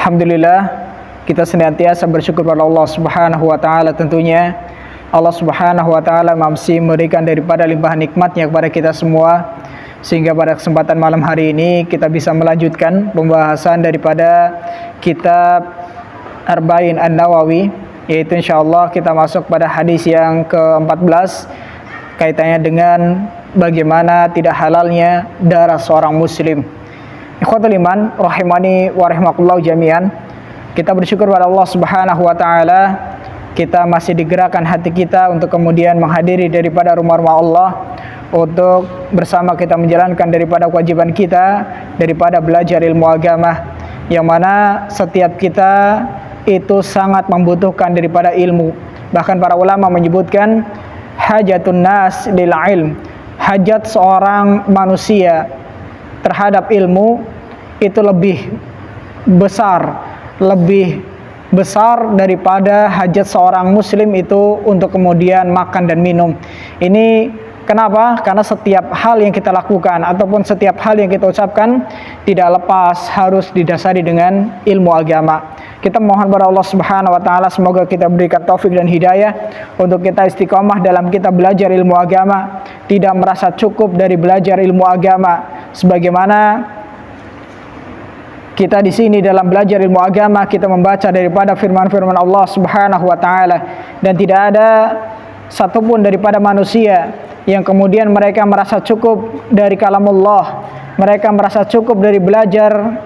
Alhamdulillah, kita senantiasa bersyukur pada Allah Subhanahu wa taala. Tentunya Allah Subhanahu wa taala masih memberikan daripada limpahan nikmatnya kepada kita semua, sehingga pada kesempatan malam hari ini kita bisa melanjutkan pembahasan daripada kitab Arba'in An-Nawawi, yaitu insyaallah kita masuk pada hadis yang ke-14 kaitannya dengan bagaimana tidak halalnya darah seorang muslim. Ikhwatul iman rahimani wa rahimakumullah jami'an. Kita bersyukur pada Allah Subhanahu wa taala, kita masih digerakkan hati kita untuk kemudian menghadiri daripada rumah-rumah Allah, untuk bersama kita menjalankan daripada kewajiban kita daripada belajar ilmu agama, yang mana setiap kita itu sangat membutuhkan daripada ilmu. Bahkan para ulama menyebutkan hajatun nas lil ilm, hajat seorang manusia terhadap ilmu itu lebih besar daripada hajat seorang muslim itu untuk kemudian makan dan minum. Ini kenapa? Karena setiap hal yang kita lakukan ataupun setiap hal yang kita ucapkan tidak lepas harus didasari dengan ilmu agama. Kita mohon kepada Allah Subhanahu wa taala semoga kita berikan taufik dan hidayah untuk kita istiqomah dalam kita belajar ilmu agama, tidak merasa cukup dari belajar ilmu agama, sebagaimana kita di sini dalam belajar ilmu agama kita membaca daripada firman-firman Allah Subhanahu wa taala, dan tidak ada satupun daripada manusia yang kemudian mereka merasa cukup dari kalamullah, mereka merasa cukup dari belajar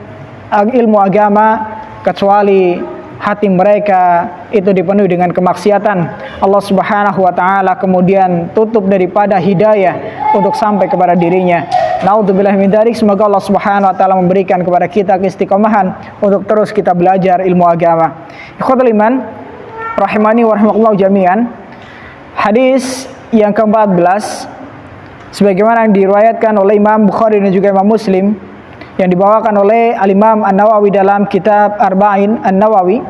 ilmu agama, kecuali hati mereka itu dipenuhi dengan kemaksiatan. Allah Subhanahu wa taala kemudian tutup daripada hidayah untuk sampai kepada dirinya. Naudzubillah min dzalik. Semoga Allah Subhanahu wa taala memberikan kepada kita keistiqomahan untuk terus kita belajar ilmu agama. Ikhwatul iman rahimani wa rahimakumullah jami'an. Hadis yang ke-14 sebagaimana yang diriwayatkan oleh Imam Bukhari dan juga Imam Muslim, yang dibawakan oleh Al-Imam An-Nawawi dalam kitab Arba'in An-Nawawi.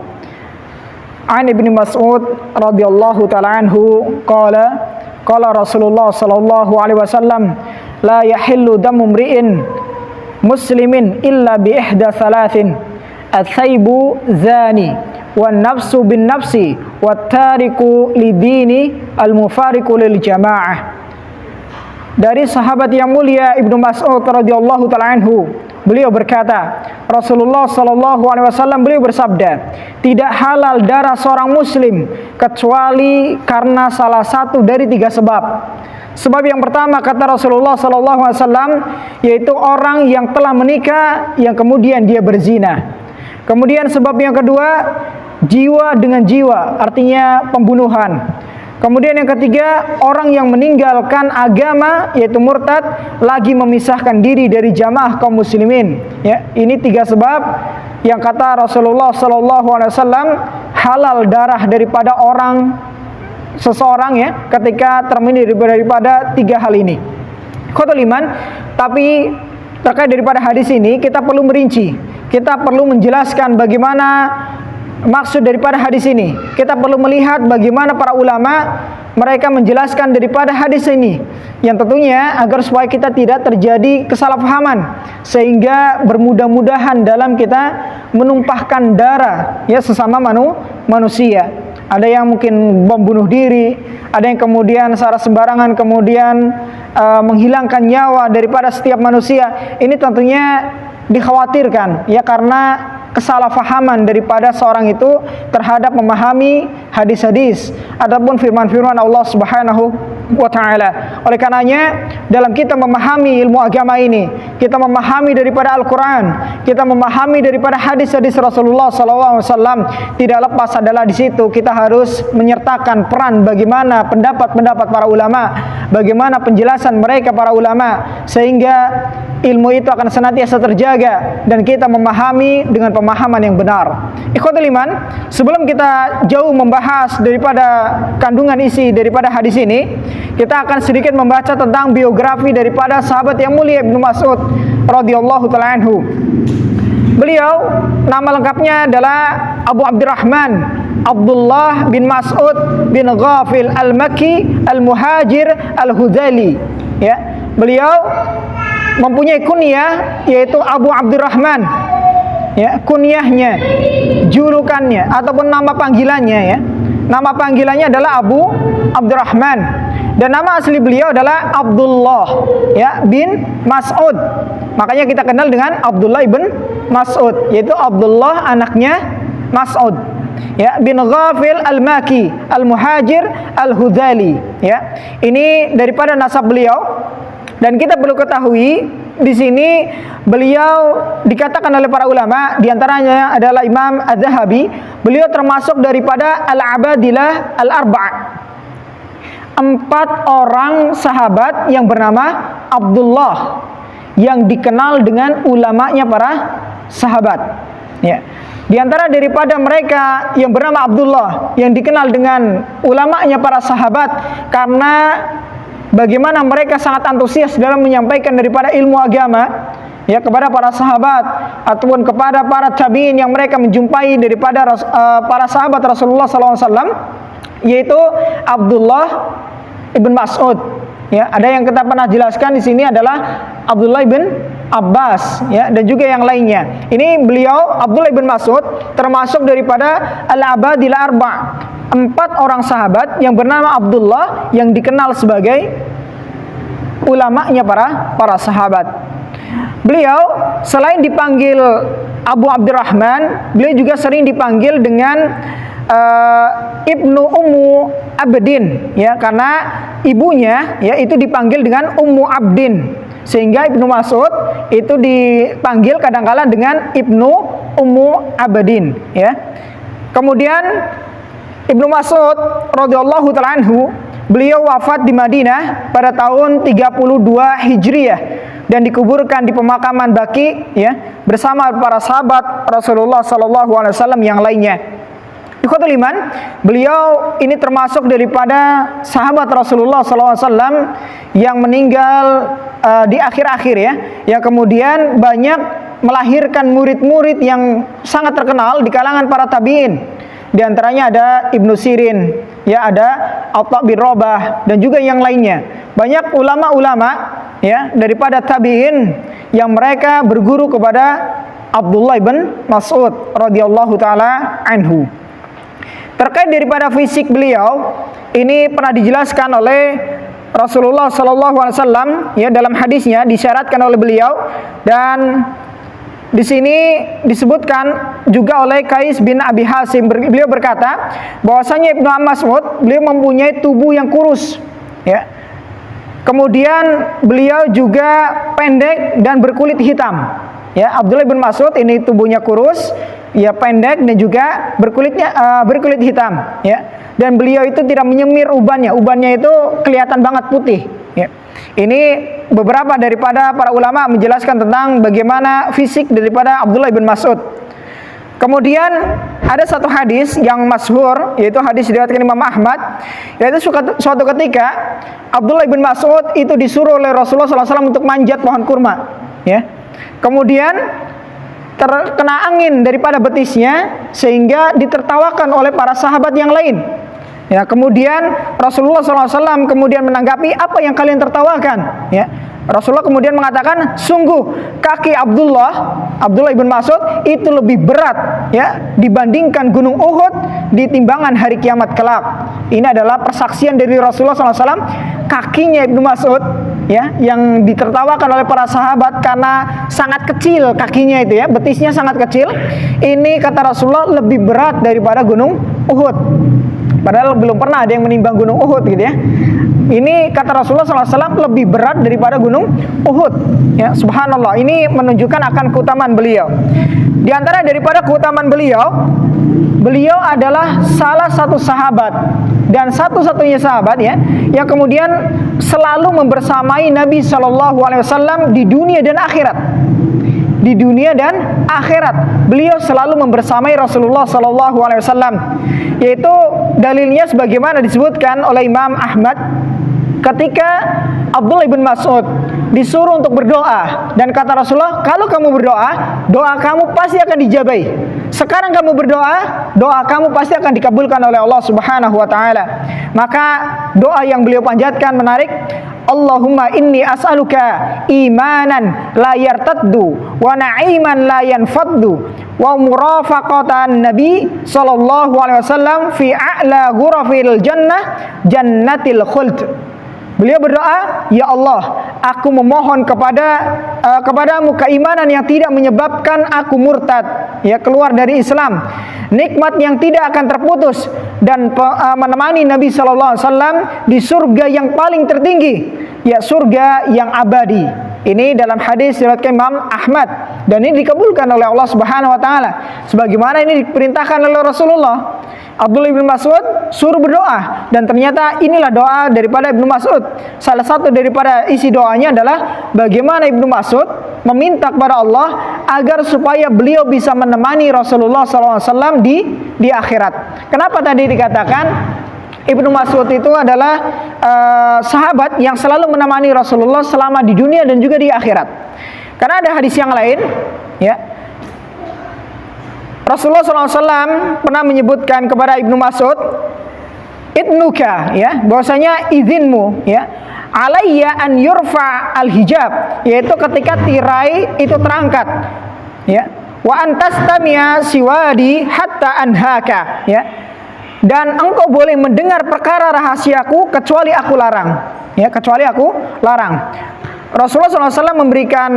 An Ibnu Mas'ud radhiyallahu ta'ala anhu qala Rasulullah sallallahu alaihi wasallam la yahillu damu mri'in muslimin illa bi ihda thalathin ath-thaybu zani wan nafsu bin nafsi wat tariku lidini al-mufariqu lil jamaah. Dari sahabat yang mulia Ibnu Mas'ud radhiyallahu ta'ala anhu, beliau berkata, Rasulullah sallallahu alaihi wasallam beliau bersabda, tidak halal darah seorang muslim kecuali karena salah satu dari 3 sebab. Sebab yang pertama kata Rasulullah sallallahu alaihi wasallam yaitu orang yang telah menikah yang kemudian dia berzina. Kemudian sebab yang kedua, jiwa dengan jiwa, artinya pembunuhan. Kemudian yang ketiga, orang yang meninggalkan agama yaitu murtad, lagi memisahkan diri dari jamaah kaum muslimin. Ya, ini 3 sebab yang kata Rasulullah sallallahu alaihi wasallam halal darah daripada seseorang ya ketika termini daripada 3 hal ini. Khotul iman, tapi terkait daripada hadis ini kita perlu merinci. Kita perlu menjelaskan bagaimana maksud daripada hadis ini. Kita perlu melihat bagaimana para ulama mereka menjelaskan daripada hadis ini, yang tentunya agar supaya kita tidak terjadi kesalahpahaman, sehingga bermudah-mudahan dalam kita menumpahkan darah ya sesama manusia. Ada yang mungkin membunuh diri, ada yang kemudian secara sembarangan kemudian menghilangkan nyawa daripada setiap manusia. Ini tentunya dikhawatirkan ya, karena kesalahpahaman daripada seorang itu terhadap memahami hadis-hadis ataupun firman-firman Allah Subhanahu wa taala. Oleh karenanya dalam kita memahami ilmu agama ini, kita memahami daripada Al-Qur'an, kita memahami daripada hadis-hadis Rasulullah sallallahu alaihi wasallam, tidak lepas adalah di situ kita harus menyertakan peran bagaimana pendapat-pendapat para ulama, bagaimana penjelasan mereka para ulama, sehingga ilmu itu akan senantiasa terjaga dan kita memahami dengan pemahaman yang benar. Ikhwatul iman, sebelum kita jauh membahas daripada kandungan isi daripada hadis ini, kita akan sedikit membaca tentang biografi daripada sahabat yang mulia Ibnu Mas'ud radhiyallahu ta'ala anhu. Beliau nama lengkapnya adalah Abu Abdurrahman Abdullah bin Mas'ud bin Ghafil Al-Makki Al-Muhajir Al-Hudali. Ya, beliau mempunyai kunyah yaitu Abu Abdurrahman. ya, kunyahnya, julukannya ataupun nama panggilannya ya. Nama panggilannya adalah Abu Abdurrahman dan nama asli beliau adalah Abdullah ya bin Mas'ud. Makanya kita kenal dengan Abdullah ibn Mas'ud, yaitu Abdullah anaknya Mas'ud ya, bin Ghafil al-Maki al-Muhajir al-Hudhali ya. Ini daripada nasab beliau. Dan kita perlu ketahui di sini beliau dikatakan oleh para ulama, diantaranya adalah Imam Az-Zahabi, beliau termasuk daripada al-abadilah al-arba', 4 orang sahabat yang bernama Abdullah yang dikenal dengan ulamanya para sahabat ya. Di antara daripada mereka yang bernama Abdullah yang dikenal dengan ulamanya para sahabat karena bagaimana mereka sangat antusias dalam menyampaikan daripada ilmu agama ya kepada para sahabat ataupun kepada para tabi'in yang mereka menjumpai daripada para sahabat Rasulullah SAW, yaitu Abdullah ibn Mas'ud ya. Ada yang kita pernah jelaskan di sini adalah Abdullah ibn Abbas ya, dan juga yang lainnya. Ini beliau Abdullah ibn Mas'ud termasuk daripada al-abadil arba', 4 orang sahabat yang bernama Abdullah yang dikenal sebagai ulamanya para sahabat. Beliau selain dipanggil Abu Abdurrahman, beliau juga sering dipanggil dengan Ibnu Ummu Abdin ya, karena ibunya ya itu dipanggil dengan Ummu Abdin, sehingga Ibnu Mas'ud itu dipanggil kadang-kala dengan Ibnu Ummu Abdin ya. Kemudian Ibnu Mas'ud radhiyallahu ta'ala anhu, beliau wafat di Madinah pada tahun 32 Hijriah dan dikuburkan di pemakaman Baqi ya bersama para sahabat Rasulullah sallallahu alaihi wasallam yang lainnya. Ikhwatul iman, beliau ini termasuk daripada sahabat Rasulullah sallallahu alaihi wasallam yang meninggal di akhir-akhir ya, yang kemudian banyak melahirkan murid-murid yang sangat terkenal di kalangan para tabi'in. Di antaranya ada Ibnu Sirin, ya ada Atha bin Rabah dan juga yang lainnya. Banyak ulama-ulama ya daripada tabi'in yang mereka berguru kepada Abdullah bin Mas'ud radhiyallahu taala anhu. Terkait daripada fisik beliau, ini pernah dijelaskan oleh Rasulullah sallallahu alaihi wasallam ya dalam hadisnya, disyaratkan oleh beliau, dan di sini disebutkan juga oleh Qais bin Abi Hasim. Beliau berkata bahwasanya Ibnu Mas'ud beliau mempunyai tubuh yang kurus ya. Kemudian beliau juga pendek dan berkulit hitam ya. Abdullah bin Mas'ud ini tubuhnya kurus ya, pendek dan juga berkulit hitam ya. Dan beliau itu tidak menyemir ubannya itu kelihatan banget putih ya. Ini beberapa daripada para ulama menjelaskan tentang bagaimana fisik daripada Abdullah bin Mas'ud. Kemudian ada satu hadis yang masyhur, yaitu hadis diriwayatkan Imam Ahmad, yaitu suatu ketika Abdullah bin Mas'ud itu disuruh oleh Rasulullah SAW untuk manjat pohon kurma ya. Kemudian terkena angin daripada betisnya sehingga ditertawakan oleh para sahabat yang lain. Ya, kemudian Rasulullah SAW kemudian menanggapi, apa yang kalian tertawakan? Ya, Rasulullah kemudian mengatakan, sungguh kaki Abdullah bin Mas'ud itu lebih berat ya dibandingkan gunung Uhud di timbangan hari kiamat kelak. Ini adalah persaksian dari Rasulullah SAW. Kakinya Ibnu Mas'ud ya yang ditertawakan oleh para sahabat karena sangat kecil kakinya itu ya, betisnya sangat kecil. Ini kata Rasulullah lebih berat daripada gunung Uhud. Padahal belum pernah ada yang menimbang gunung Uhud gitu ya. Ini kata Rasulullah SAW lebih berat daripada gunung Uhud ya, subhanallah. Ini menunjukkan akan keutamaan beliau. Di antara daripada keutamaan beliau, beliau adalah salah satu sahabat dan satu-satunya sahabat ya yang kemudian selalu membersamai Nabi SAW di dunia dan akhirat. Di dunia dan akhirat beliau selalu membersamai Rasulullah SAW, yaitu dalilnya sebagaimana disebutkan oleh Imam Ahmad ketika Abdullah bin Mas'ud disuruh untuk berdoa, dan kata Rasulullah, kalau kamu berdoa, doa kamu pasti akan dijabai. Sekarang kamu berdoa, doa kamu pasti akan dikabulkan oleh Allah Subhanahu wa taala. Maka doa yang beliau panjatkan menarik, Allahumma inni as'aluka imanan la yartaddu wa na'iman la yanfaddu wa murafaqatan nabi sallallahu alaihi wasallam fi a'la ghurafil jannah jannatil khuld. Beliau berdoa, ya Allah, aku memohon kepadamu keimanan yang tidak menyebabkan aku murtad, ya, keluar dari Islam, nikmat yang tidak akan terputus, dan menemani Nabi Sallallahu Alaihi Wasallam di surga yang paling tertinggi, ya, surga yang abadi. Ini dalam hadis riwayat Imam Ahmad, dan ini dikabulkan oleh Allah Subhanahu Wa Taala, sebagaimana ini diperintahkan oleh Rasulullah. Abdullah bin Mas'ud suruh berdoa, dan ternyata inilah doa daripada Ibnu Mas'ud. Salah satu daripada isi doanya adalah bagaimana Ibnu Mas'ud meminta kepada Allah agar supaya beliau bisa menemani Rasulullah SAW di akhirat. Kenapa tadi dikatakan Ibnu Mas'ud itu adalah sahabat yang selalu menemani Rasulullah selama di dunia dan juga di akhirat? Karena ada hadis yang lain, ya, Rasulullah SAW pernah menyebutkan kepada Ibnu Mas'ud, idnuka, ya, bahwasanya izinmu, ya, alayya an yurfa al hijab, yaitu ketika tirai itu terangkat, ya, wa antastami'a siwadi hatta anhaka, ya, dan engkau boleh mendengar perkara rahasiaku kecuali aku larang, ya, kecuali aku larang. Rasulullah SAW memberikan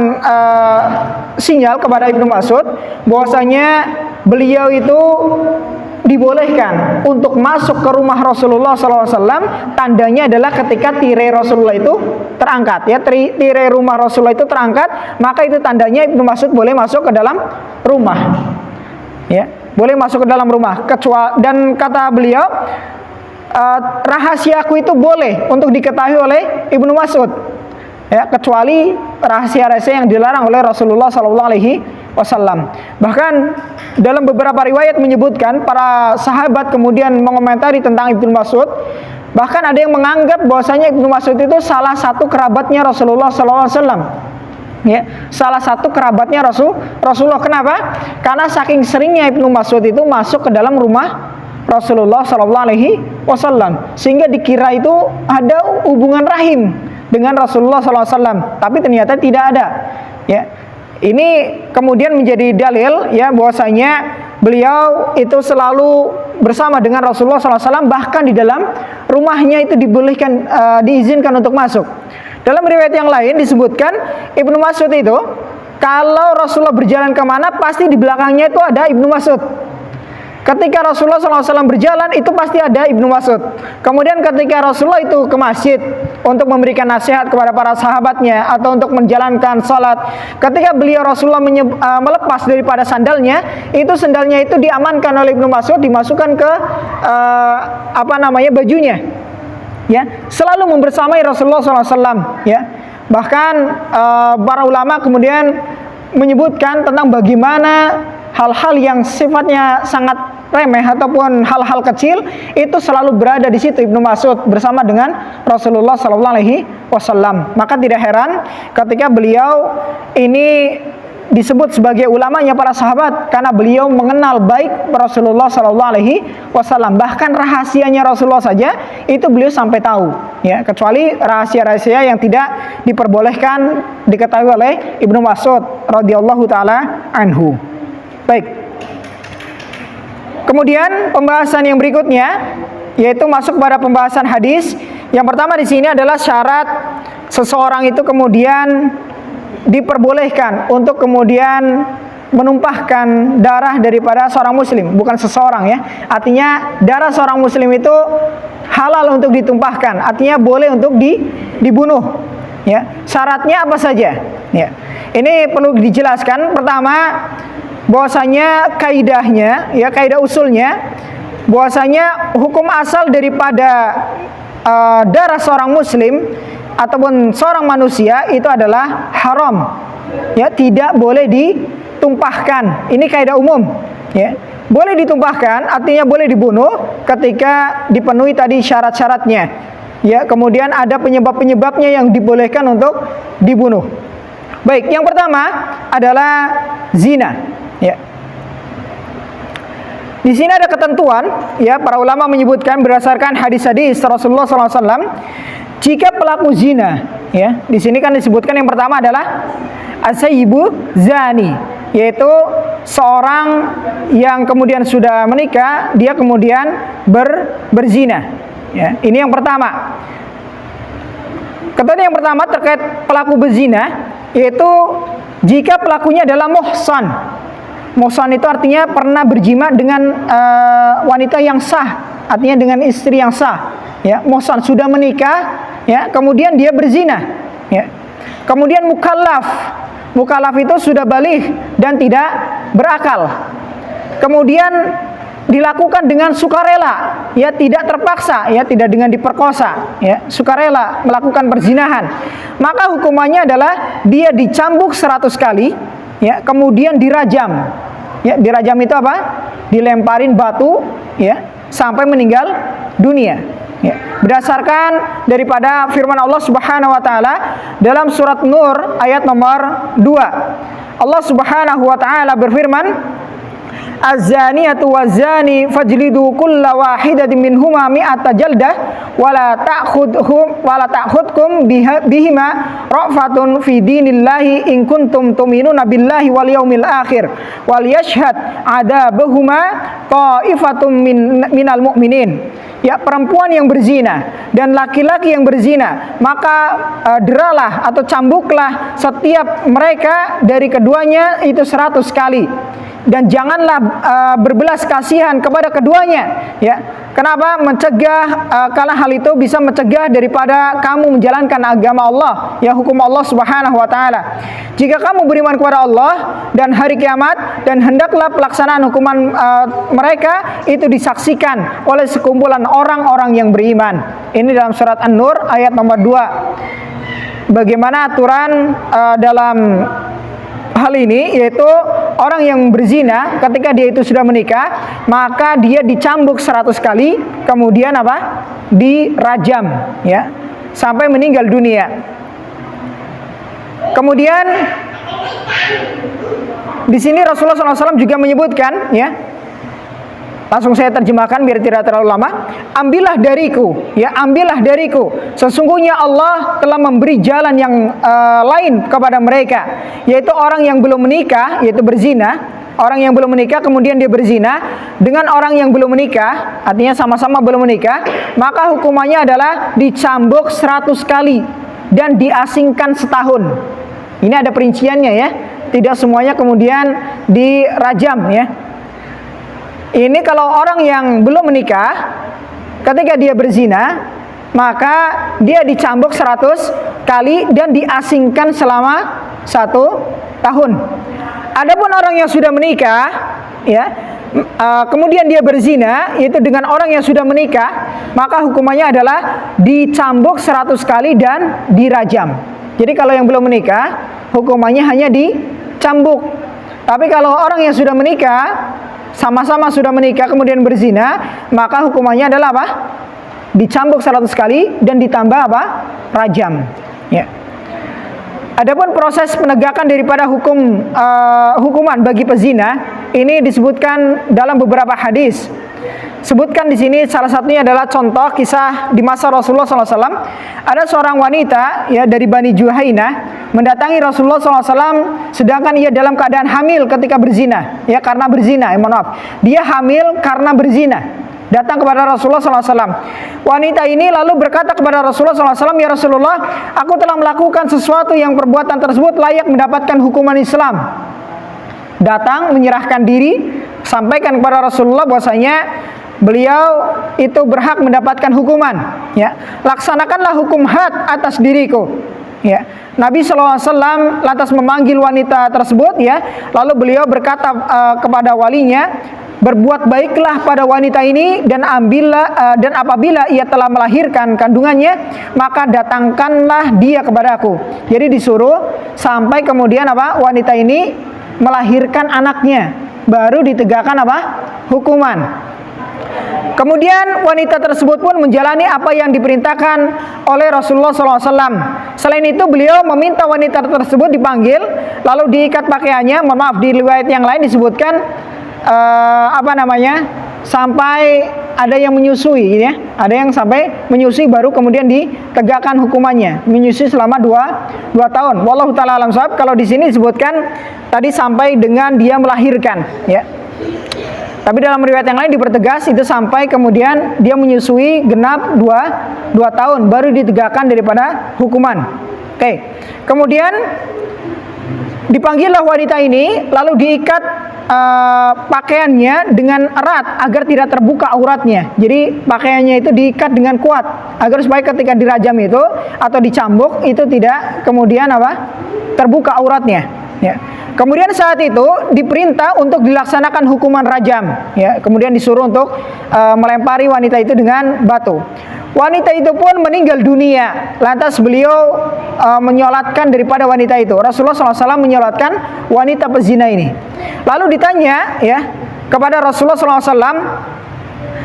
sinyal kepada Ibnu Mas'ud bahwasanya beliau itu dibolehkan untuk masuk ke rumah Rasulullah SAW. Tandanya adalah ketika tirai Rasulullah itu terangkat, ya, tirai rumah Rasulullah itu terangkat, maka itu tandanya Ibnu Mas'ud boleh masuk ke dalam rumah, ya, boleh masuk ke dalam rumah. Dan kata beliau, rahasiaku itu boleh untuk diketahui oleh Ibnu Mas'ud, ya, kecuali rahasia-rahasia yang dilarang oleh Rasulullah SAW. Bahkan dalam beberapa riwayat menyebutkan para sahabat kemudian mengomentari tentang Ibnu Mas'ud. Bahkan ada yang menganggap bahwasanya Ibnu Mas'ud itu salah satu kerabatnya Rasulullah SAW. Ya, salah satu kerabatnya Rasulullah. Kenapa? Karena saking seringnya Ibnu Mas'ud itu masuk ke dalam rumah Rasulullah SAW, sehingga dikira itu ada hubungan rahim dengan Rasulullah SAW, tapi ternyata tidak ada, ya. Ini kemudian menjadi dalil, ya, bahwasanya beliau itu selalu bersama dengan Rasulullah SAW, bahkan di dalam rumahnya itu dibolehkan, diizinkan untuk masuk. Dalam riwayat yang lain disebutkan Ibnu Mas'ud itu kalau Rasulullah berjalan kemana, pasti di belakangnya itu ada Ibnu Mas'ud. Ketika Rasulullah SAW berjalan, itu pasti ada Ibnu Mas'ud. Kemudian ketika Rasulullah itu ke masjid untuk memberikan nasihat kepada para sahabatnya atau untuk menjalankan salat, ketika beliau Rasulullah melepas daripada sandalnya, itu sandalnya itu diamankan oleh Ibnu Mas'ud, dimasukkan ke bajunya, ya, selalu membersamai Rasulullah SAW, ya. Bahkan para ulama kemudian menyebutkan tentang bagaimana hal-hal yang sifatnya sangat remeh ataupun hal-hal kecil itu selalu berada di situ Ibnu Mas'ud bersama dengan Rasulullah SAW. Maka tidak heran ketika beliau ini disebut sebagai ulamanya para sahabat, karena beliau mengenal baik Rasulullah SAW. Bahkan rahasianya Rasulullah saja itu beliau sampai tahu, ya, kecuali rahasia-rahasia yang tidak diperbolehkan diketahui oleh Ibnu Mas'ud radhiyallahu taala anhu. Baik. Kemudian pembahasan yang berikutnya yaitu masuk pada pembahasan hadis. Yang pertama di sini adalah syarat seseorang itu kemudian diperbolehkan untuk kemudian menumpahkan darah daripada seorang muslim, bukan seseorang, ya. Artinya darah seorang muslim itu halal untuk ditumpahkan, artinya boleh untuk dibunuh, ya. Syaratnya apa saja? Ya. Ini perlu dijelaskan. Pertama, bahwasanya kaidahnya, ya, kaidah usulnya, bahwasanya hukum asal daripada darah seorang muslim ataupun seorang manusia itu adalah haram, ya, tidak boleh ditumpahkan. Ini kaidah umum, ya. Boleh ditumpahkan artinya boleh dibunuh ketika dipenuhi tadi syarat-syaratnya, ya. Kemudian ada penyebab-penyebabnya yang dibolehkan untuk dibunuh. Baik, yang pertama adalah zina. Ya. Di sini ada ketentuan, ya, para ulama menyebutkan berdasarkan hadis-hadis Rasulullah SAW, jika pelaku zina, ya, di sini kan disebutkan yang pertama adalah as-sayyibu zani, yaitu seorang yang kemudian sudah menikah, dia kemudian berzina. Ya, ini yang pertama. Ketentuan yang pertama terkait pelaku berzina, yaitu jika pelakunya adalah muhsan. Muhsan itu artinya pernah berjima dengan wanita yang sah, artinya dengan istri yang sah. Ya, muhsan sudah menikah, ya, kemudian dia berzina. Ya. Kemudian mukallaf. Mukallaf itu sudah baligh dan tidak berakal. Kemudian dilakukan dengan sukarela, ya, tidak terpaksa, ya, tidak dengan diperkosa, ya, sukarela melakukan perzinahan. Maka hukumannya adalah dia dicambuk 100 kali, ya, kemudian dirajam. Ya, dirajam itu apa? Dilemparin batu, ya, sampai meninggal dunia. Ya, berdasarkan daripada firman Allah Subhanahu wa taala dalam surat Nur ayat nomor 2. Allah Subhanahu wa taala berfirman, Az-zaniyatu waz-zani fajlidu kulla wahidatin minhuma mi'ata jaldah wala ta'khudkum bihima ra'fatun fi dinillahi in kuntum tu'minuna billahi wal yaumil akhir wal yashhad 'adabahuma ta'ifatun minal mu'minin. Ya, perempuan yang berzina dan laki-laki yang berzina, maka deralah atau cambuklah setiap mereka dari keduanya itu 100 kali. Dan janganlah berbelas kasihan kepada keduanya, ya. Kenapa? Mencegah, karena hal itu bisa mencegah daripada kamu menjalankan agama Allah, ya, hukum Allah Subhanahu wa taala. Jika kamu beriman kepada Allah dan hari kiamat, dan hendaklah pelaksanaan hukuman mereka itu disaksikan oleh sekumpulan orang-orang yang beriman. Ini dalam surat An-Nur ayat nomor 2. Bagaimana aturan dalam hal ini, yaitu orang yang berzina ketika dia itu sudah menikah, maka dia dicambuk 100 kali, kemudian apa? Dirajam, ya, sampai meninggal dunia. Kemudian di sini Rasulullah SAW juga menyebutkan, ya, langsung saya terjemahkan biar tidak terlalu lama. Ambillah dariku, ya, ambillah dariku. Sesungguhnya Allah telah memberi jalan yang lain kepada mereka, yaitu orang yang belum menikah, yaitu berzina. Orang yang belum menikah kemudian dia berzina dengan orang yang belum menikah, artinya sama-sama belum menikah, maka hukumannya adalah dicambuk 100 kali dan diasingkan setahun. Ini ada perinciannya, ya. Tidak semuanya kemudian dirajam, ya. Ini kalau orang yang belum menikah, ketika dia berzina, maka dia dicambuk 100 kali dan diasingkan selama 1 tahun. Adapun orang yang sudah menikah, ya, kemudian dia berzina, yaitu dengan orang yang sudah menikah, maka hukumannya adalah dicambuk 100 kali dan dirajam. Jadi kalau yang belum menikah, hukumannya hanya dicambuk. Tapi kalau orang yang sudah menikah, sama-sama sudah menikah kemudian berzina, maka hukumannya adalah apa? Dicambuk 100 kali dan ditambah apa? Rajam, ya. Adapun proses penegakan daripada hukuman bagi pezina ini disebutkan dalam beberapa hadis. Sebutkan di sini salah satunya adalah contoh kisah di masa Rasulullah SAW. Ada seorang wanita, ya, dari Bani Juhainah mendatangi Rasulullah SAW sedangkan ia dalam keadaan hamil ketika berzina, ya, karena berzina, mohon maaf, dia hamil karena berzina. Datang kepada Rasulullah SAW. Wanita ini lalu berkata kepada Rasulullah SAW, ya Rasulullah, aku telah melakukan sesuatu yang perbuatan tersebut layak mendapatkan hukuman Islam. Datang menyerahkan diri, sampaikan kepada Rasulullah bahwasanya beliau itu berhak mendapatkan hukuman, ya. Laksanakanlah hukum had atas diriku, ya. Nabi SAW lantas memanggil wanita tersebut, ya. Lalu beliau berkata kepada walinya, berbuat baiklah pada wanita ini dan apabila ia telah melahirkan kandungannya, maka datangkanlah dia kepadaku. Jadi disuruh sampai kemudian apa? Wanita ini melahirkan anaknya, baru ditegakkan apa? Hukuman. Kemudian wanita tersebut pun menjalani apa yang diperintahkan oleh Rasulullah SAW. Selain itu beliau meminta wanita tersebut dipanggil, lalu diikat pakaiannya. Mohon maaf, di riwayat yang lain disebutkan sampai ada yang menyusui ya. Ada yang sampai menyusui baru kemudian ditegakkan hukumannya. Menyusui selama 2 tahun. Wallahu taala alam shawab. Kalau di sini disebutkan tadi sampai dengan dia melahirkan ya. Tapi dalam riwayat yang lain dipertegas itu sampai kemudian dia menyusui genap 2 tahun baru ditegakkan daripada hukuman. Oke. Kemudian dipanggillah wanita ini lalu diikat pakaiannya dengan erat agar tidak terbuka auratnya. Jadi pakaiannya itu diikat dengan kuat agar supaya ketika dirajam itu atau dicambuk itu tidak kemudian terbuka auratnya ya. Kemudian saat itu diperintah untuk dilaksanakan hukuman rajam ya. Kemudian disuruh untuk melempari wanita itu dengan batu. Wanita itu pun meninggal dunia. Lantas beliau menyolatkan daripada wanita itu. Rasulullah SAW menyolatkan wanita pezina ini. Lalu ditanya ya kepada Rasulullah SAW,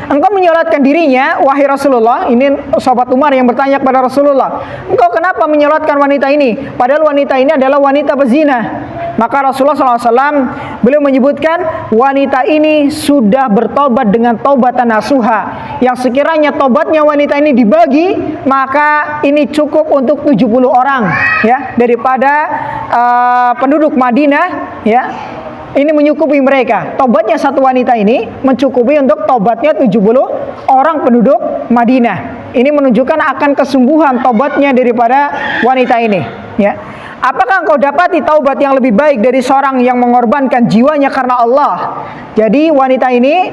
engkau menyolatkan dirinya, wahai Rasulullah. Ini sahabat Umar yang bertanya kepada Rasulullah, engkau kenapa menyolatkan wanita ini? Padahal wanita ini adalah wanita pezina. Maka Rasulullah SAW beliau menyebutkan wanita ini sudah bertobat dengan taubatan nasuha, yang sekiranya tobatnya wanita ini dibagi maka ini cukup untuk 70 orang ya daripada penduduk Madinah ya. Ini mencukupi mereka. Tobatnya satu wanita ini mencukupi untuk tobatnya 70 orang penduduk Madinah. Ini menunjukkan akan kesungguhan tobatnya daripada wanita ini ya. Apakah engkau dapati taubat yang lebih baik dari seorang yang mengorbankan jiwanya karena Allah? Jadi wanita ini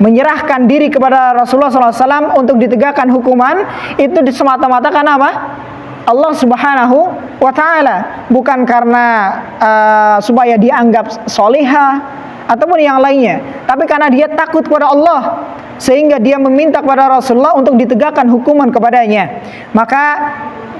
menyerahkan diri kepada Rasulullah SAW untuk ditegakkan hukuman itu semata-mata karena apa? Allah Subhanahu wa Ta'ala, bukan karena supaya dianggap solihah ataupun yang lainnya, tapi karena dia takut kepada Allah sehingga dia meminta kepada Rasulullah untuk ditegakkan hukuman kepadanya. Maka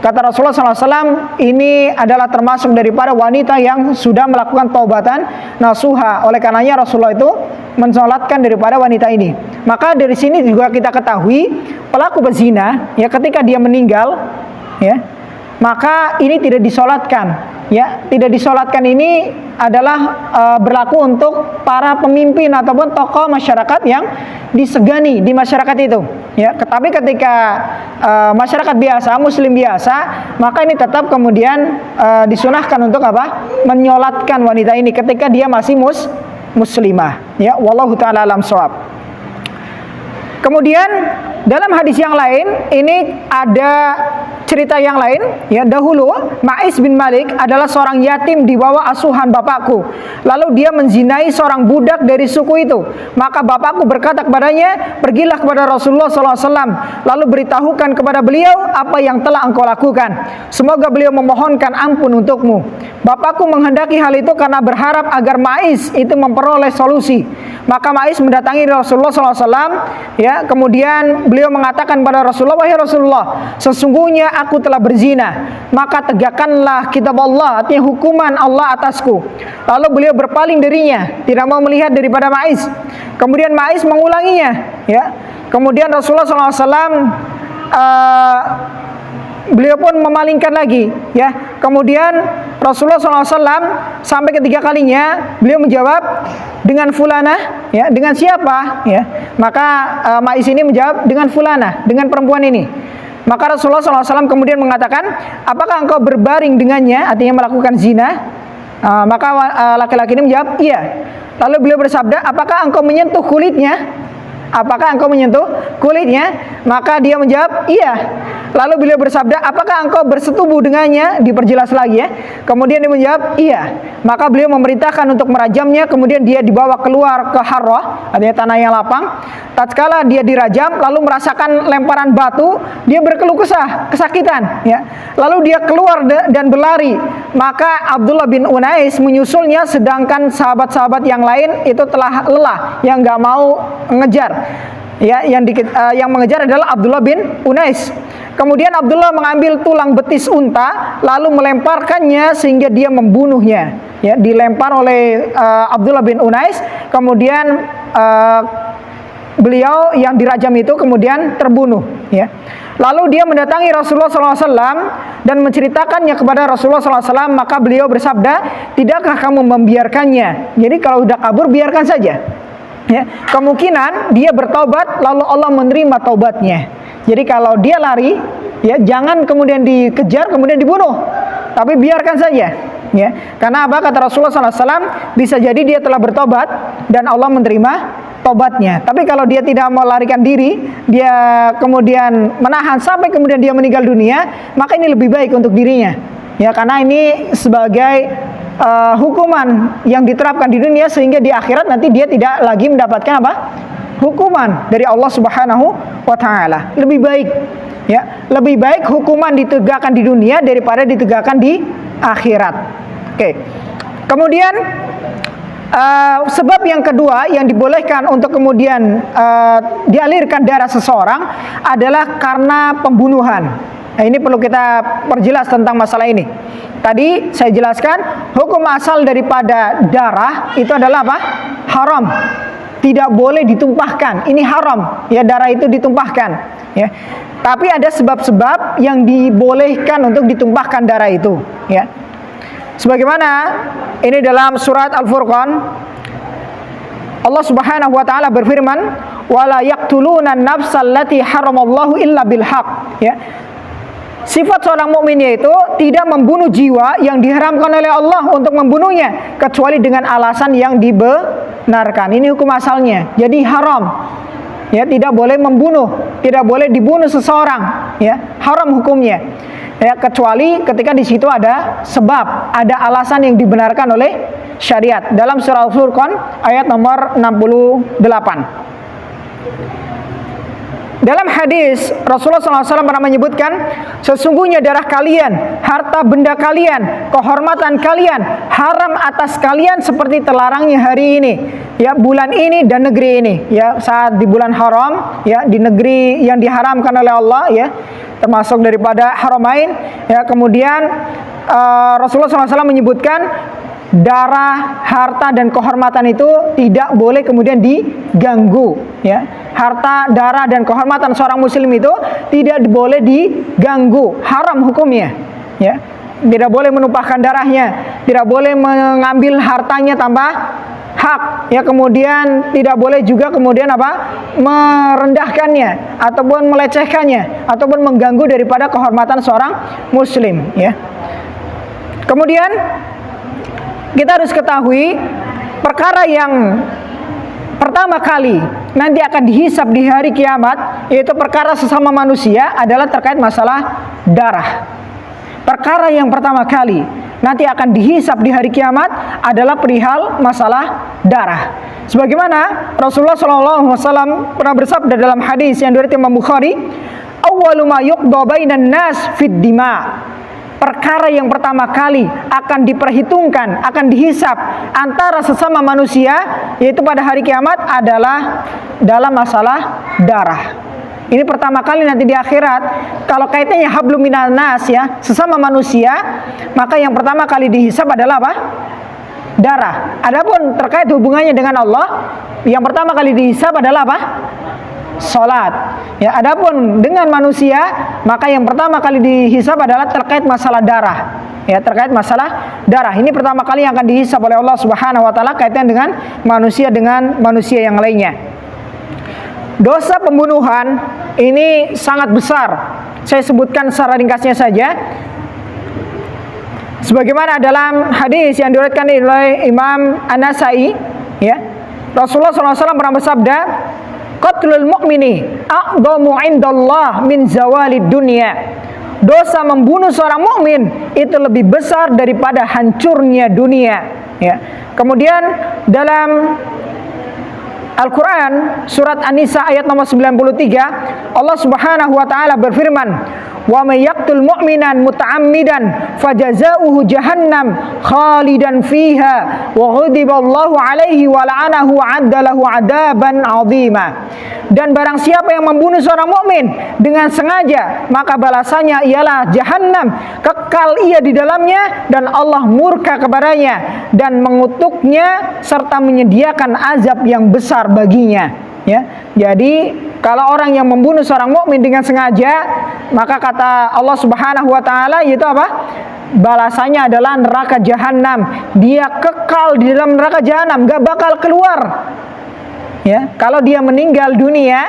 kata Rasulullah SAW, ini adalah termasuk daripada wanita yang sudah melakukan taubatan nasuha. Oleh karenanya Rasulullah itu mensolatkan daripada wanita ini. Maka dari sini juga kita ketahui pelaku berzina ya ketika dia meninggal ya, maka ini tidak disolatkan ya. Tidak disolatkan ini adalah berlaku untuk para pemimpin ataupun tokoh masyarakat yang disegani di masyarakat itu ya. Tetapi ketika masyarakat biasa, muslim biasa, maka ini tetap kemudian disunahkan untuk menyolatkan wanita ini ketika dia masih muslimah ya. Wallahu ta'ala alam shawab. Kemudian dalam hadis yang lain ini ada cerita yang lain ya. Dahulu Ma'is bin Malik adalah seorang yatim di bawah asuhan bapakku. Lalu dia menzinai seorang budak dari suku itu. Maka bapakku berkata kepadanya, pergilah kepada Rasulullah SAW lalu beritahukan kepada beliau apa yang telah engkau lakukan. Semoga beliau memohonkan ampun untukmu. Bapakku menghendaki hal itu karena berharap agar Ma'is itu memperoleh solusi. Maka Ma'is mendatangi Rasulullah SAW ya. Kemudian beliau mengatakan pada Rasulullah, wahai Rasulullah, sesungguhnya aku telah berzina, maka tegakkanlah kitab Allah, artinya hukuman Allah atasku. Lalu beliau berpaling darinya, tidak mau melihat daripada Ma'is. Kemudian Ma'is mengulanginya ya. Kemudian Rasulullah SAW beliau pun memalingkan lagi ya. Kemudian Rasulullah SAW sampai ketiga kalinya beliau menjawab, dengan fulanah ya, dengan siapa ya. Maka Ma'is ini menjawab, dengan fulanah, dengan perempuan ini. Maka Rasulullah SAW kemudian mengatakan, apakah engkau berbaring dengannya, artinya melakukan zina? Maka laki-laki ini menjawab, iya. Lalu beliau bersabda, apakah engkau menyentuh kulitnya? Apakah engkau menyentuh kulitnya? Maka dia menjawab, iya. Lalu beliau bersabda, apakah engkau bersetubuh dengannya? Diperjelas lagi ya. Kemudian dia menjawab, iya. Maka beliau memerintahkan untuk merajamnya. Kemudian dia dibawa keluar ke harrah, artinya tanah yang lapang. Tatkala dia dirajam, lalu merasakan lemparan batu, dia berkeluh kesah, kesakitan ya. Lalu dia keluar dan berlari. Maka Abdullah bin Unais menyusulnya, sedangkan sahabat-sahabat yang lain itu telah lelah, yang nggak mau mengejar. Ya, yang mengejar adalah Abdullah bin Unais. Kemudian Abdullah mengambil tulang betis unta lalu melemparkannya sehingga dia membunuhnya. Ya, dilempar oleh Abdullah bin Unais. Kemudian beliau yang dirajam itu kemudian terbunuh. Ya. Lalu dia mendatangi Rasulullah SAW dan menceritakannya kepada Rasulullah SAW. Maka beliau bersabda, tidakkah kamu membiarkannya? Jadi kalau sudah kabur biarkan saja. Ya, kemungkinan dia bertobat lalu Allah menerima taubatnya. Jadi kalau dia lari, ya jangan kemudian dikejar kemudian dibunuh, tapi biarkan saja. Ya, karena apa, kata Rasulullah SAW, bisa jadi dia telah bertobat dan Allah menerima tobatnya. Tapi kalau dia tidak mau larikan diri, dia kemudian menahan sampai kemudian dia meninggal dunia, maka ini lebih baik untuk dirinya. Ya, karena ini sebagai hukuman yang diterapkan di dunia, sehingga di akhirat nanti dia tidak lagi mendapatkan apa? Hukuman dari Allah Subhanahu wa taala. Lebih baik, ya, lebih baik hukuman ditegakkan di dunia daripada ditegakkan di akhirat. Oke. Kemudian sebab yang kedua yang dibolehkan untuk kemudian dialirkan darah seseorang adalah karena pembunuhan. Nah, ini perlu kita perjelas tentang masalah ini. Tadi saya jelaskan hukum asal daripada darah itu adalah apa? Haram. Tidak boleh ditumpahkan. Ini haram, ya, darah itu ditumpahkan, ya. Tapi ada sebab-sebab yang dibolehkan untuk ditumpahkan darah itu, ya. Sebagaimana ini dalam surat Al-Furqan, Allah Subhanahu wa taala berfirman, "Wala yaqtuluna an-nafsal lati haramallahu illa bil haqq." Ya. Sifat seorang mukmin yaitu tidak membunuh jiwa yang diharamkan oleh Allah untuk membunuhnya kecuali dengan alasan yang dibenarkan. Ini hukum asalnya. Jadi haram. Ya, tidak boleh membunuh, tidak boleh dibunuh seseorang, ya. Haram hukumnya. Ya, kecuali ketika di situ ada sebab, ada alasan yang dibenarkan oleh syariat. Dalam surah Al-Furqan ayat nomor 68. Dalam hadis Rasulullah SAW pernah menyebutkan, sesungguhnya darah kalian, harta benda kalian, kehormatan kalian haram atas kalian seperti terlarangnya hari ini, ya, bulan ini dan negeri ini, ya, saat di bulan haram, ya, di negeri yang diharamkan oleh Allah, ya, termasuk daripada haramain, ya. Kemudian Rasulullah SAW menyebutkan darah, harta dan kehormatan itu tidak boleh kemudian diganggu, ya. Harta, darah dan kehormatan seorang muslim itu tidak boleh diganggu, haram hukumnya, ya. Tidak boleh menumpahkan darahnya, tidak boleh mengambil hartanya tanpa hak, ya. Kemudian tidak boleh juga kemudian apa? Merendahkannya ataupun melecehkannya ataupun mengganggu daripada kehormatan seorang muslim, ya. Kemudian kita harus ketahui perkara yang pertama kali nanti akan dihisab di hari kiamat, yaitu perkara sesama manusia, adalah terkait masalah darah. Perkara yang pertama kali nanti akan dihisab di hari kiamat adalah perihal masalah darah. Sebagaimana Rasulullah SAW pernah bersabda dalam hadis yang diriwayatkan Imam Bukhari, "Awwalu ma yuqda bainan nas fid dima." Perkara yang pertama kali akan diperhitungkan, akan dihisab antara sesama manusia, yaitu pada hari kiamat, adalah dalam masalah darah. Ini pertama kali nanti di akhirat. Kalau kaitannya hablum minan nas, ya, sesama manusia, maka yang pertama kali dihisab adalah apa? Darah. Adapun terkait hubungannya dengan Allah, yang pertama kali dihisab adalah apa? Salat. Ya, adapun dengan manusia, maka yang pertama kali dihisab adalah terkait masalah darah. Ya, terkait masalah darah. Ini pertama kali yang akan dihisab oleh Allah Subhanahu wa taala kaitan dengan manusia yang lainnya. Dosa pembunuhan ini sangat besar. Saya sebutkan secara ringkasnya saja. Sebagaimana dalam hadis yang diriwayatkan oleh Imam An-Nasa'i, ya, Rasulullah SAW pernah bersabda, "Qatlul mu'mini a'dhamu 'indallah min zawalid dunya." Dosa membunuh seorang mukmin itu lebih besar daripada hancurnya dunia, ya. Kemudian dalam Al-Quran surat An-Nisa ayat nomor 93, Allah Subhanahu wa taala berfirman, "Wa may yaqtul mu'minan muta'ammidan fajazauhu jahannam khalidan fiha wa ghadiballahu alaihi wa la'anahu wa 'adda lahu 'adaban 'azima." Dan barang siapa yang membunuh seorang mukmin dengan sengaja, maka balasannya ialah jahannam, kekal ia di dalamnya, dan Allah murka kepadanya dan mengutuknya serta menyediakan azab yang besar baginya, ya. Jadi kalau orang yang membunuh seorang mukmin dengan sengaja, maka kata Allah Subhanahu wa taala, yaitu apa? Balasannya adalah neraka jahanam. Dia kekal di dalam neraka jahanam, gak bakal keluar. Ya, kalau dia meninggal dunia,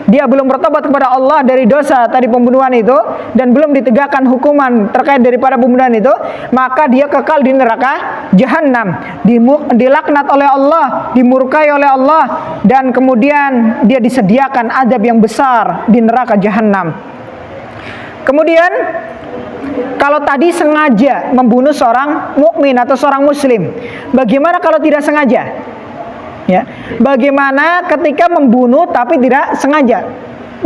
dia belum bertobat kepada Allah dari dosa tadi pembunuhan itu dan belum ditegakkan hukuman terkait daripada pembunuhan itu, maka dia kekal di neraka jahanam, dilaknat oleh Allah, dimurkai oleh Allah, dan kemudian dia disediakan azab yang besar di neraka jahanam. Kemudian kalau tadi sengaja membunuh seorang mukmin atau seorang muslim, bagaimana kalau tidak sengaja? Ya, bagaimana ketika membunuh tapi tidak sengaja?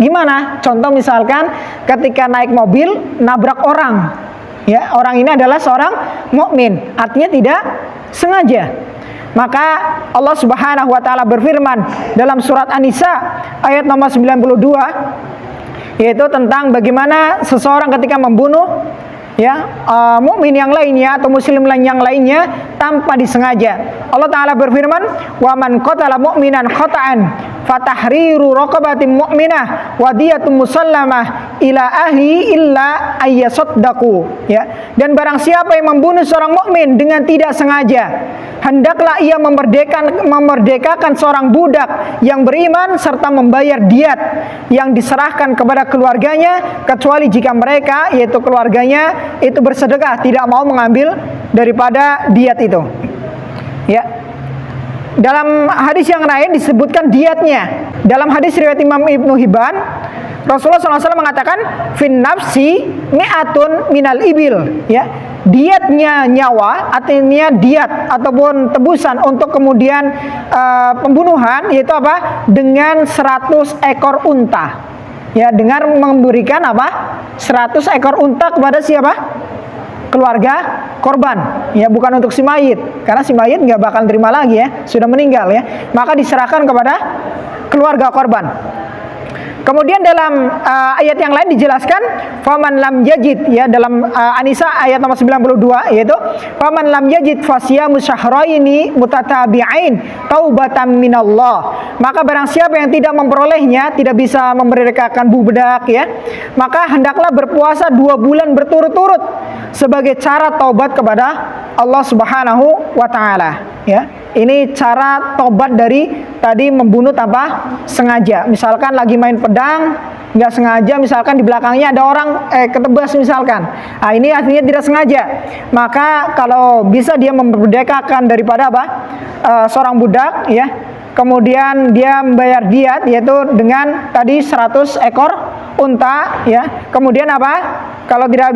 Gimana? Contoh misalkan ketika naik mobil nabrak orang. Ya, orang ini adalah seorang mukmin, artinya tidak sengaja. Maka Allah Subhanahu wa taala berfirman dalam surat An-Nisa ayat nomor 92, yaitu tentang bagaimana seseorang ketika membunuh mukmin yang lainnya atau muslim yang lainnya tanpa disengaja. Allah Ta'ala berfirman, wa man qatala mu'minan khata'an fatahriru raqabatin mu'minah wa diyatun musallamah ila ahli illa ayyasaddaqu. Ya, dan barang siapa yang membunuh seorang mukmin dengan tidak sengaja, hendaklah ia memerdekakan seorang budak yang beriman serta membayar diat yang diserahkan kepada keluarganya, kecuali jika mereka, yaitu keluarganya, itu bersedekah, tidak mau mengambil daripada diat itu. Ya. Dalam hadis yang lain disebutkan diatnya. Dalam hadis riwayat Imam Ibnu Hibban, Rasulullah SAW mengatakan, fin nafsi mi'atun minal ibil. Ya, diatnya nyawa, artinya diat ataupun tebusan untuk kemudian pembunuhan, yaitu apa? Dengan 100 ekor unta. Ya, dengan memberikan apa? 100 ekor unta kepada siapa? Keluarga korban. Ya, bukan untuk si mayit, karena si mayit nggak bakal terima lagi ya, sudah meninggal ya. Maka diserahkan kepada keluarga korban. Kemudian dalam ayat yang lain dijelaskan faman lam yajid, ya, dalam An-Nisa ayat nomor 92, yaitu faman lam yajid fasyamu syahraini mutatabi'ain taubatan minallah. Maka barang siapa yang tidak memperolehnya, tidak bisa memerdekakan budak, ya, maka hendaklah berpuasa 2 bulan berturut-turut sebagai cara taubat kepada Allah Subhanahu wa taala, ya. Ini cara tobat dari tadi membunuh tanpa sengaja. Misalkan lagi main pedang, nggak sengaja, misalkan di belakangnya ada orang ketebas misalkan. Nah, ini artinya tidak sengaja. Maka kalau bisa dia memerdekakan daripada apa? Seorang budak, ya. Kemudian dia membayar diat, yaitu dengan tadi 100 ekor unta, ya. Kemudian apa? Kalau tidak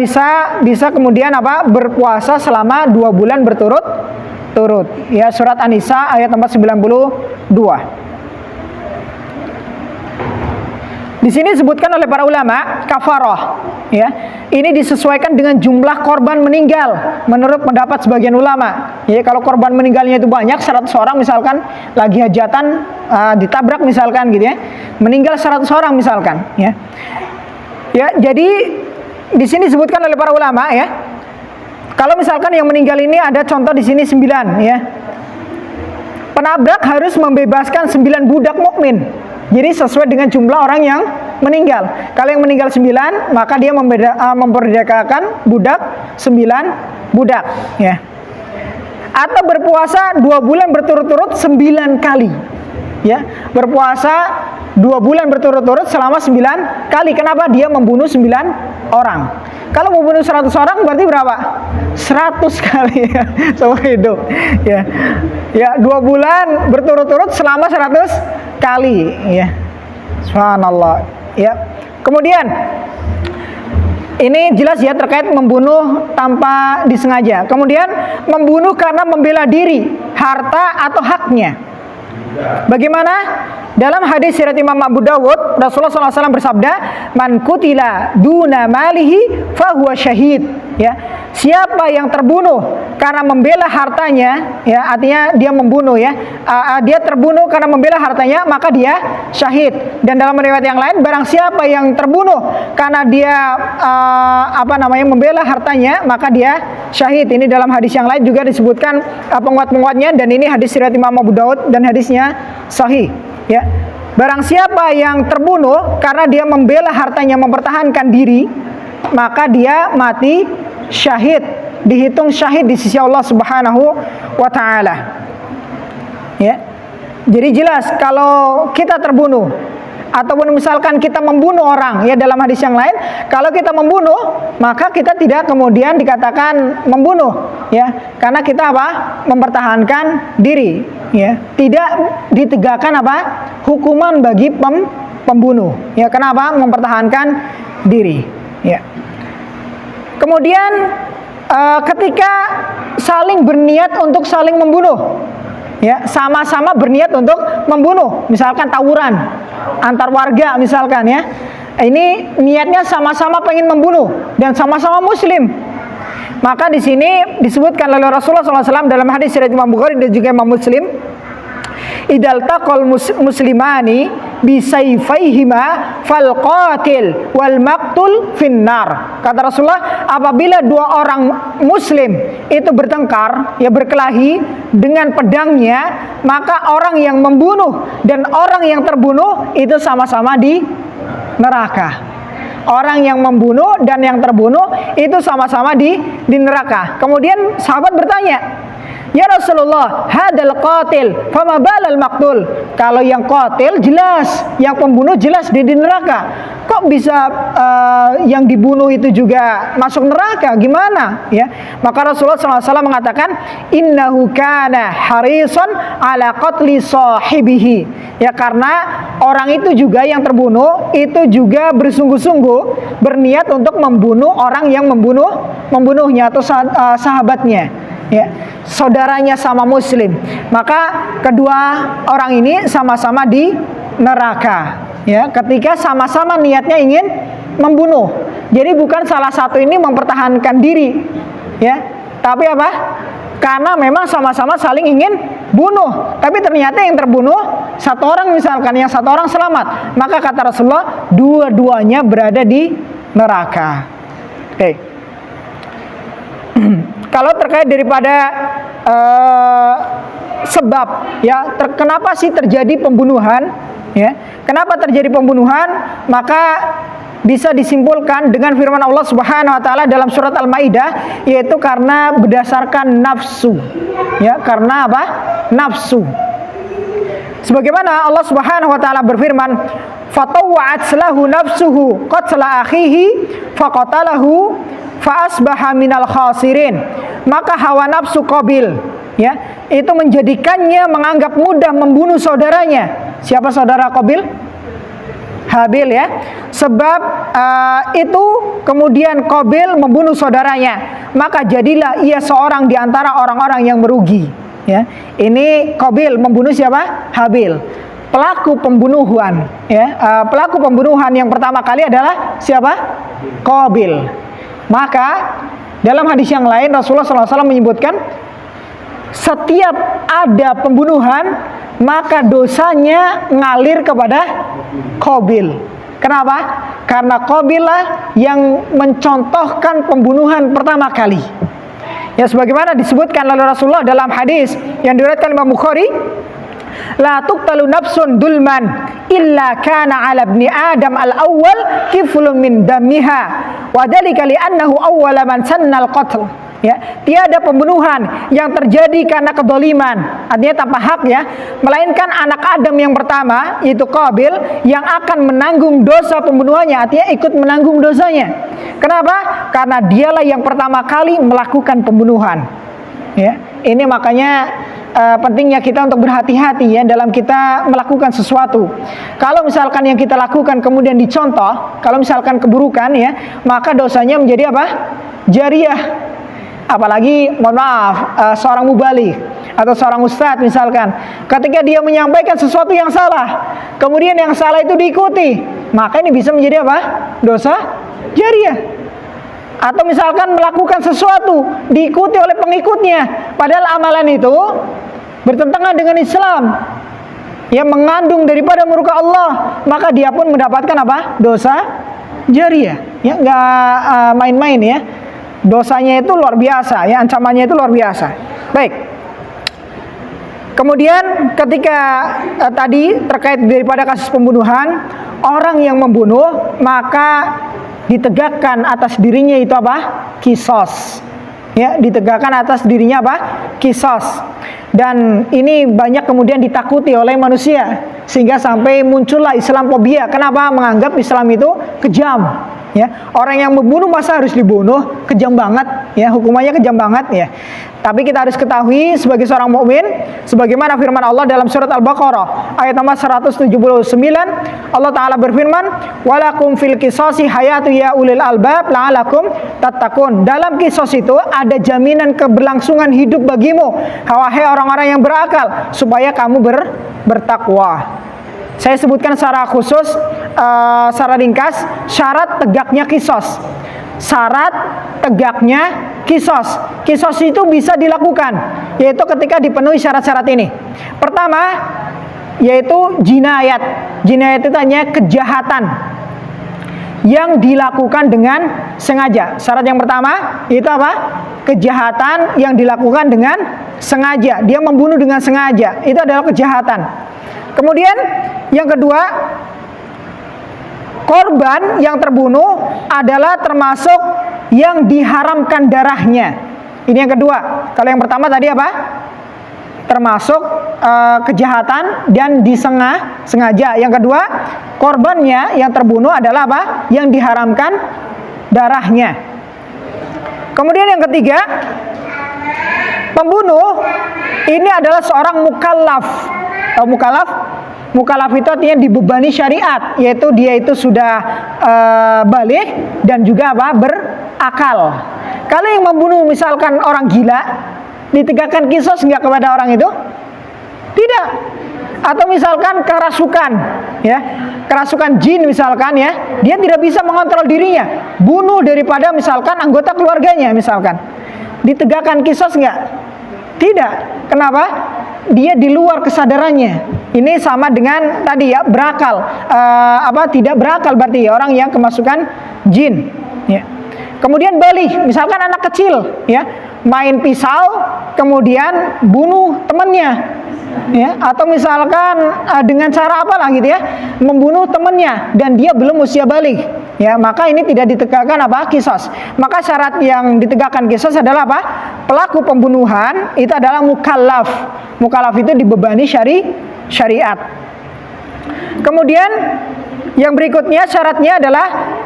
bisa kemudian apa? Berpuasa selama 2 bulan berturut-turut. Ya, surat An-Nisa ayat nomor 92. Di sini disebutkan oleh para ulama kafarah, ya. Ini disesuaikan dengan jumlah korban meninggal menurut pendapat sebagian ulama. Ya, kalau korban meninggalnya itu banyak, 100 orang misalkan, lagi hajatan ditabrak misalkan gitu ya. Meninggal 100 orang misalkan, ya. Ya, jadi di sini disebutkan oleh para ulama, ya. Kalau misalkan yang meninggal ini ada contoh di sini 9, ya. Penabrak harus membebaskan 9 budak mukmin. Jadi sesuai dengan jumlah orang yang meninggal. Kalau yang meninggal 9, maka dia memperdekakan budak 9 budak, ya. Atau berpuasa 2 bulan berturut-turut 9 kali. Ya, berpuasa 2 bulan berturut-turut selama 9 kali. Kenapa? Dia membunuh 9 orang. Kalau membunuh 100 orang berarti berapa? 100 kali ya, seumur hidup. Ya. Ya, 2 bulan berturut-turut selama 100 kali, ya. Subhanallah. Ya. Kemudian ini jelas ya terkait membunuh tanpa disengaja. Kemudian membunuh karena membela diri, harta atau haknya. Bagaimana? Dalam hadis riwayat Imam Abu Dawud, Rasulullah SAW bersabda, "Man kutila duna malihi fahuwa syahid." Ya, siapa yang terbunuh karena membela hartanya, ya, artinya dia membunuh, ya, dia terbunuh karena membela hartanya, maka dia syahid. Dan dalam riwayat yang lain, barang siapa yang terbunuh karena dia membela hartanya, maka dia syahid. Ini dalam hadis yang lain juga disebutkan penguat-penguatnya, dan ini hadis riwayat Imam Abu Dawud dan hadisnya sahih. Ya, barang siapa yang terbunuh karena dia membela hartanya, mempertahankan diri, maka dia mati syahid, dihitung syahid di sisi Allah Subhanahu wa taala. Ya. Jadi jelas kalau kita terbunuh ataupun misalkan kita membunuh orang, ya dalam hadis yang lain, kalau kita membunuh maka kita tidak kemudian dikatakan membunuh, ya, karena kita apa? Mempertahankan diri, ya. Tidak ditegakkan apa? Hukuman bagi pembunuh, ya. Kenapa? Mempertahankan diri, ya. Kemudian ketika saling berniat untuk saling membunuh, ya, sama-sama berniat untuk membunuh, misalkan tawuran antar warga misalkan, ya, ini niatnya sama-sama pengen membunuh dan sama-sama muslim, maka di sini disebutkan oleh Rasulullah SAW dalam hadis riwayat Imam Bukhari dan juga Imam Muslim, idal taqal muslimani bisayfaihima fal qatil wal maqtul finnar. Kata Rasulullah, apabila dua orang muslim itu bertengkar, ya, berkelahi dengan pedangnya, maka orang yang membunuh dan orang yang terbunuh itu sama-sama di neraka. Orang yang membunuh dan yang terbunuh itu sama-sama di neraka. Kemudian sahabat bertanya, ya Rasulullah, hadal qatil, fama balal maqtul. Kalau yang qatil jelas, yang pembunuh jelas di neraka. Kok bisa yang dibunuh itu juga masuk neraka? Gimana? Ya, maka Rasulullah SAW mengatakan, innahu kana harisan ala qatli sahibihi. Ya, karena orang itu juga yang terbunuh itu juga bersungguh-sungguh berniat untuk membunuh orang yang membunuhnya atau sahabatnya. Ya, saudaranya sama muslim, maka kedua orang ini sama-sama di neraka, ya, ketika sama-sama niatnya ingin membunuh. Jadi bukan salah satu ini mempertahankan diri, ya, tapi apa? Karena memang sama-sama saling ingin bunuh, tapi ternyata yang terbunuh satu orang misalkan, yang satu orang selamat, maka kata Rasulullah dua-duanya berada di neraka. Oke. Kalau terkait daripada sebab, ya, kenapa sih terjadi pembunuhan, ya, kenapa terjadi pembunuhan, maka bisa disimpulkan dengan firman Allah Subhanahu wa taala dalam surat Al-Maidah, yaitu karena berdasarkan nafsu, ya, karena apa? Nafsu. Sebagaimana Allah Subhanahu wa taala berfirman, fatawwa'at lahu nafsuhu qatla akhihi faqatalahu fa asbaha minal khasirin. Maka hawa nafsu Qabil, ya, itu menjadikannya menganggap mudah membunuh saudaranya. Siapa saudara Qabil? Habil, ya. Sebab itu kemudian Qabil membunuh saudaranya, maka jadilah ia seorang di antara orang-orang yang merugi, ya. Ini Qabil membunuh siapa? Habil. Pelaku pembunuhan, ya, pelaku pembunuhan yang pertama kali adalah siapa? Qabil. Maka dalam hadis yang lain Rasulullah SAW menyebutkan, setiap ada pembunuhan maka dosanya ngalir kepada Qabil. Kenapa? Karena Qabil lah yang mencontohkan pembunuhan pertama kali. Ya, sebagaimana disebutkan oleh Rasulullah dalam hadis yang diriwayatkan Imam Bukhari, la tuqtalu nafsun dulman illa kana ala ibni adam al-awwal kiflun min damiha wa dzalika li annahu awwala man sanna al-qatl. Ya, tiada pembunuhan yang terjadi karena kedoliman, artinya tanpa hak, ya, melainkan anak Adam yang pertama, yaitu Qabil, yang akan menanggung dosa pembunuhannya, artinya ikut menanggung dosanya. Kenapa? Karena dialah yang pertama kali melakukan pembunuhan. Ya, ini makanya pentingnya kita untuk berhati-hati, ya, dalam kita melakukan sesuatu. Kalau misalkan yang kita lakukan kemudian dicontoh, kalau misalkan keburukan, ya, maka dosanya menjadi apa? Jariah. Apalagi, mohon maaf, seorang mubalik atau seorang ustadz misalkan, ketika dia menyampaikan sesuatu yang salah, kemudian yang salah itu diikuti, maka ini bisa menjadi apa? Dosa jariah. Atau misalkan melakukan sesuatu diikuti oleh pengikutnya, padahal amalan itu bertentangan dengan Islam, yang mengandung daripada murka Allah, maka dia pun mendapatkan apa? Dosa jariah. Ya, nggak main-main, ya. Dosanya itu luar biasa, ya, ancamannya itu luar biasa. Baik. Kemudian ketika tadi terkait daripada kasus pembunuhan, orang yang membunuh maka ditegakkan atas dirinya itu apa? Kisos. ya, ditegakkan atas dirinya apa? Kisos. Dan ini banyak kemudian ditakuti oleh manusia sehingga sampai muncullah Islamophobia. Kenapa? Menganggap Islam itu kejam, ya. Orang yang membunuh masa harus dibunuh? Kejam banget, ya, hukumannya kejam banget, ya. Tapi kita harus ketahui sebagai seorang mukmin, sebagaimana firman Allah dalam surat Al-Baqarah ayat nomor 179, Allah Ta'ala berfirman, walakum fil qisasi hayatu ya ulil albab la'alakum tattaqun. Dalam kisos itu ada jaminan keberlangsungan hidup bagimu, wahai orang-orang yang berakal, supaya kamu bertakwa. Saya sebutkan secara khusus, secara ringkas, syarat tegaknya kisos. Syarat tegaknya kisos. Kisos itu bisa dilakukan, yaitu ketika dipenuhi syarat-syarat ini. Pertama, yaitu jinayat. Jinayat itu hanya kejahatan yang dilakukan dengan sengaja. Syarat yang pertama itu apa? Kejahatan yang dilakukan dengan sengaja. Dia membunuh dengan sengaja. Itu adalah kejahatan. Kemudian yang kedua, korban yang terbunuh adalah termasuk yang diharamkan darahnya. Ini yang kedua. Kalau yang pertama tadi apa? Termasuk kejahatan dan disengaja. Yang kedua, korbannya yang terbunuh adalah apa? Yang diharamkan darahnya. Kemudian yang ketiga, pembunuh ini adalah seorang mukallaf. Tahu mukallaf? Mukallaf itu artinya dibebani syariat, yaitu dia itu sudah baligh dan juga apa? Berakal. Kalau yang membunuh misalkan orang gila, ditegakkan kisos nggak kepada orang itu? Tidak. Atau misalkan kerasukan, ya, kerasukan jin misalkan, ya, dia tidak bisa mengontrol dirinya, bunuh daripada misalkan anggota keluarganya misalkan, ditegakkan kisos nggak? Tidak. Kenapa? Dia di luar kesadarannya. Ini sama dengan tadi, ya, berakal. Tidak berakal berarti ya, orang yang kemasukan jin, ya. Kemudian baligh, misalkan anak kecil, ya, main pisau kemudian bunuh temannya, ya, atau misalkan dengan cara apalah gitu, ya, membunuh temannya dan dia belum usia baligh, ya, maka ini tidak ditegakkan apa? Kisos. Maka syarat yang ditegakkan kisos adalah apa? Pelaku pembunuhan itu adalah mukallaf. Mukallaf itu dibebani syariat. Kemudian yang berikutnya syaratnya adalah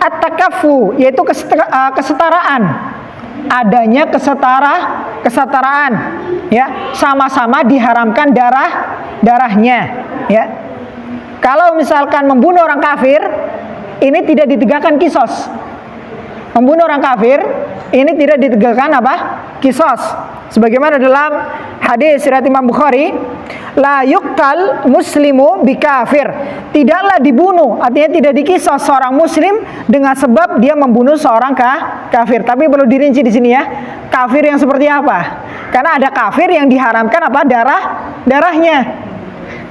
at-takaffu, yaitu kesetaraan. Adanya kesetaraan, ya, sama-sama diharamkan darahnya, ya. Kalau misalkan membunuh orang kafir, ini tidak ditegakkan kisos. Membunuh orang kafir ini tidak ditegakkan apa? Kisos. Sebagaimana dalam hadis riwayat Imam Bukhari, la yuqtal muslimu bikafir. Tidaklah dibunuh, artinya tidak dikisos seorang muslim dengan sebab dia membunuh seorang kafir. Tapi perlu dirinci di sini, ya. Kafir yang seperti apa? Karena ada kafir yang diharamkan apa? Darahnya.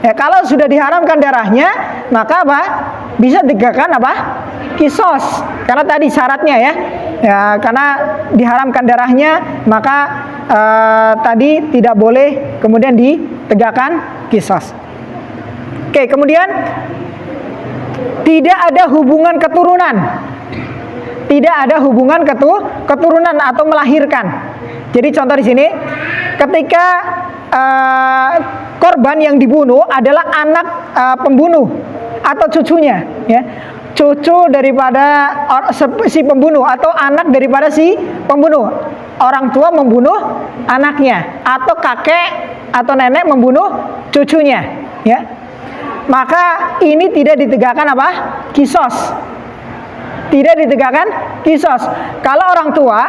Ya, kalau sudah diharamkan darahnya, maka apa? Bisa ditegakkan apa? Kisos. Karena tadi syaratnya, ya. Ya, karena diharamkan darahnya, maka tadi tidak boleh kemudian ditegakkan kisos. Oke, kemudian tidak ada hubungan keturunan. Tidak ada hubungan keturunan atau melahirkan. Jadi contoh di sini, ketika korban yang dibunuh adalah anak pembunuh atau cucunya, ya, cucu daripada si pembunuh atau anak daripada si pembunuh. Orang tua membunuh anaknya atau kakek atau nenek membunuh cucunya, ya. Maka ini tidak ditegakkan apa? Kisos. Tidak ditegakkan kisos. Kalau orang tua,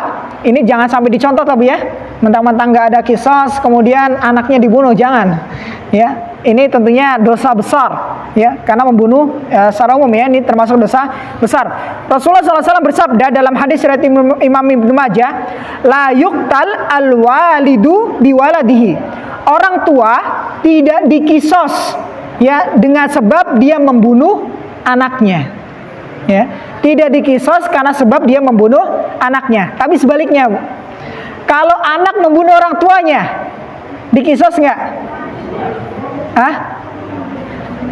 ini jangan sampai dicontoh tapi, ya, mentang-mentang nggak ada kisos kemudian anaknya dibunuh, jangan, ya. Ini tentunya dosa besar, ya, karena membunuh secara umum, ya, ini termasuk dosa besar. Rasulullah SAW bersabda dalam hadis riwayat Imam Ibnu Majah, la yuqtal al-walidu biwaladihi. Orang tua tidak dikisos, ya, dengan sebab dia membunuh anaknya, ya. Tidak dikisos karena sebab dia membunuh anaknya. Tapi sebaliknya, Bu. Kalau anak membunuh orang tuanya, dikisos nggak?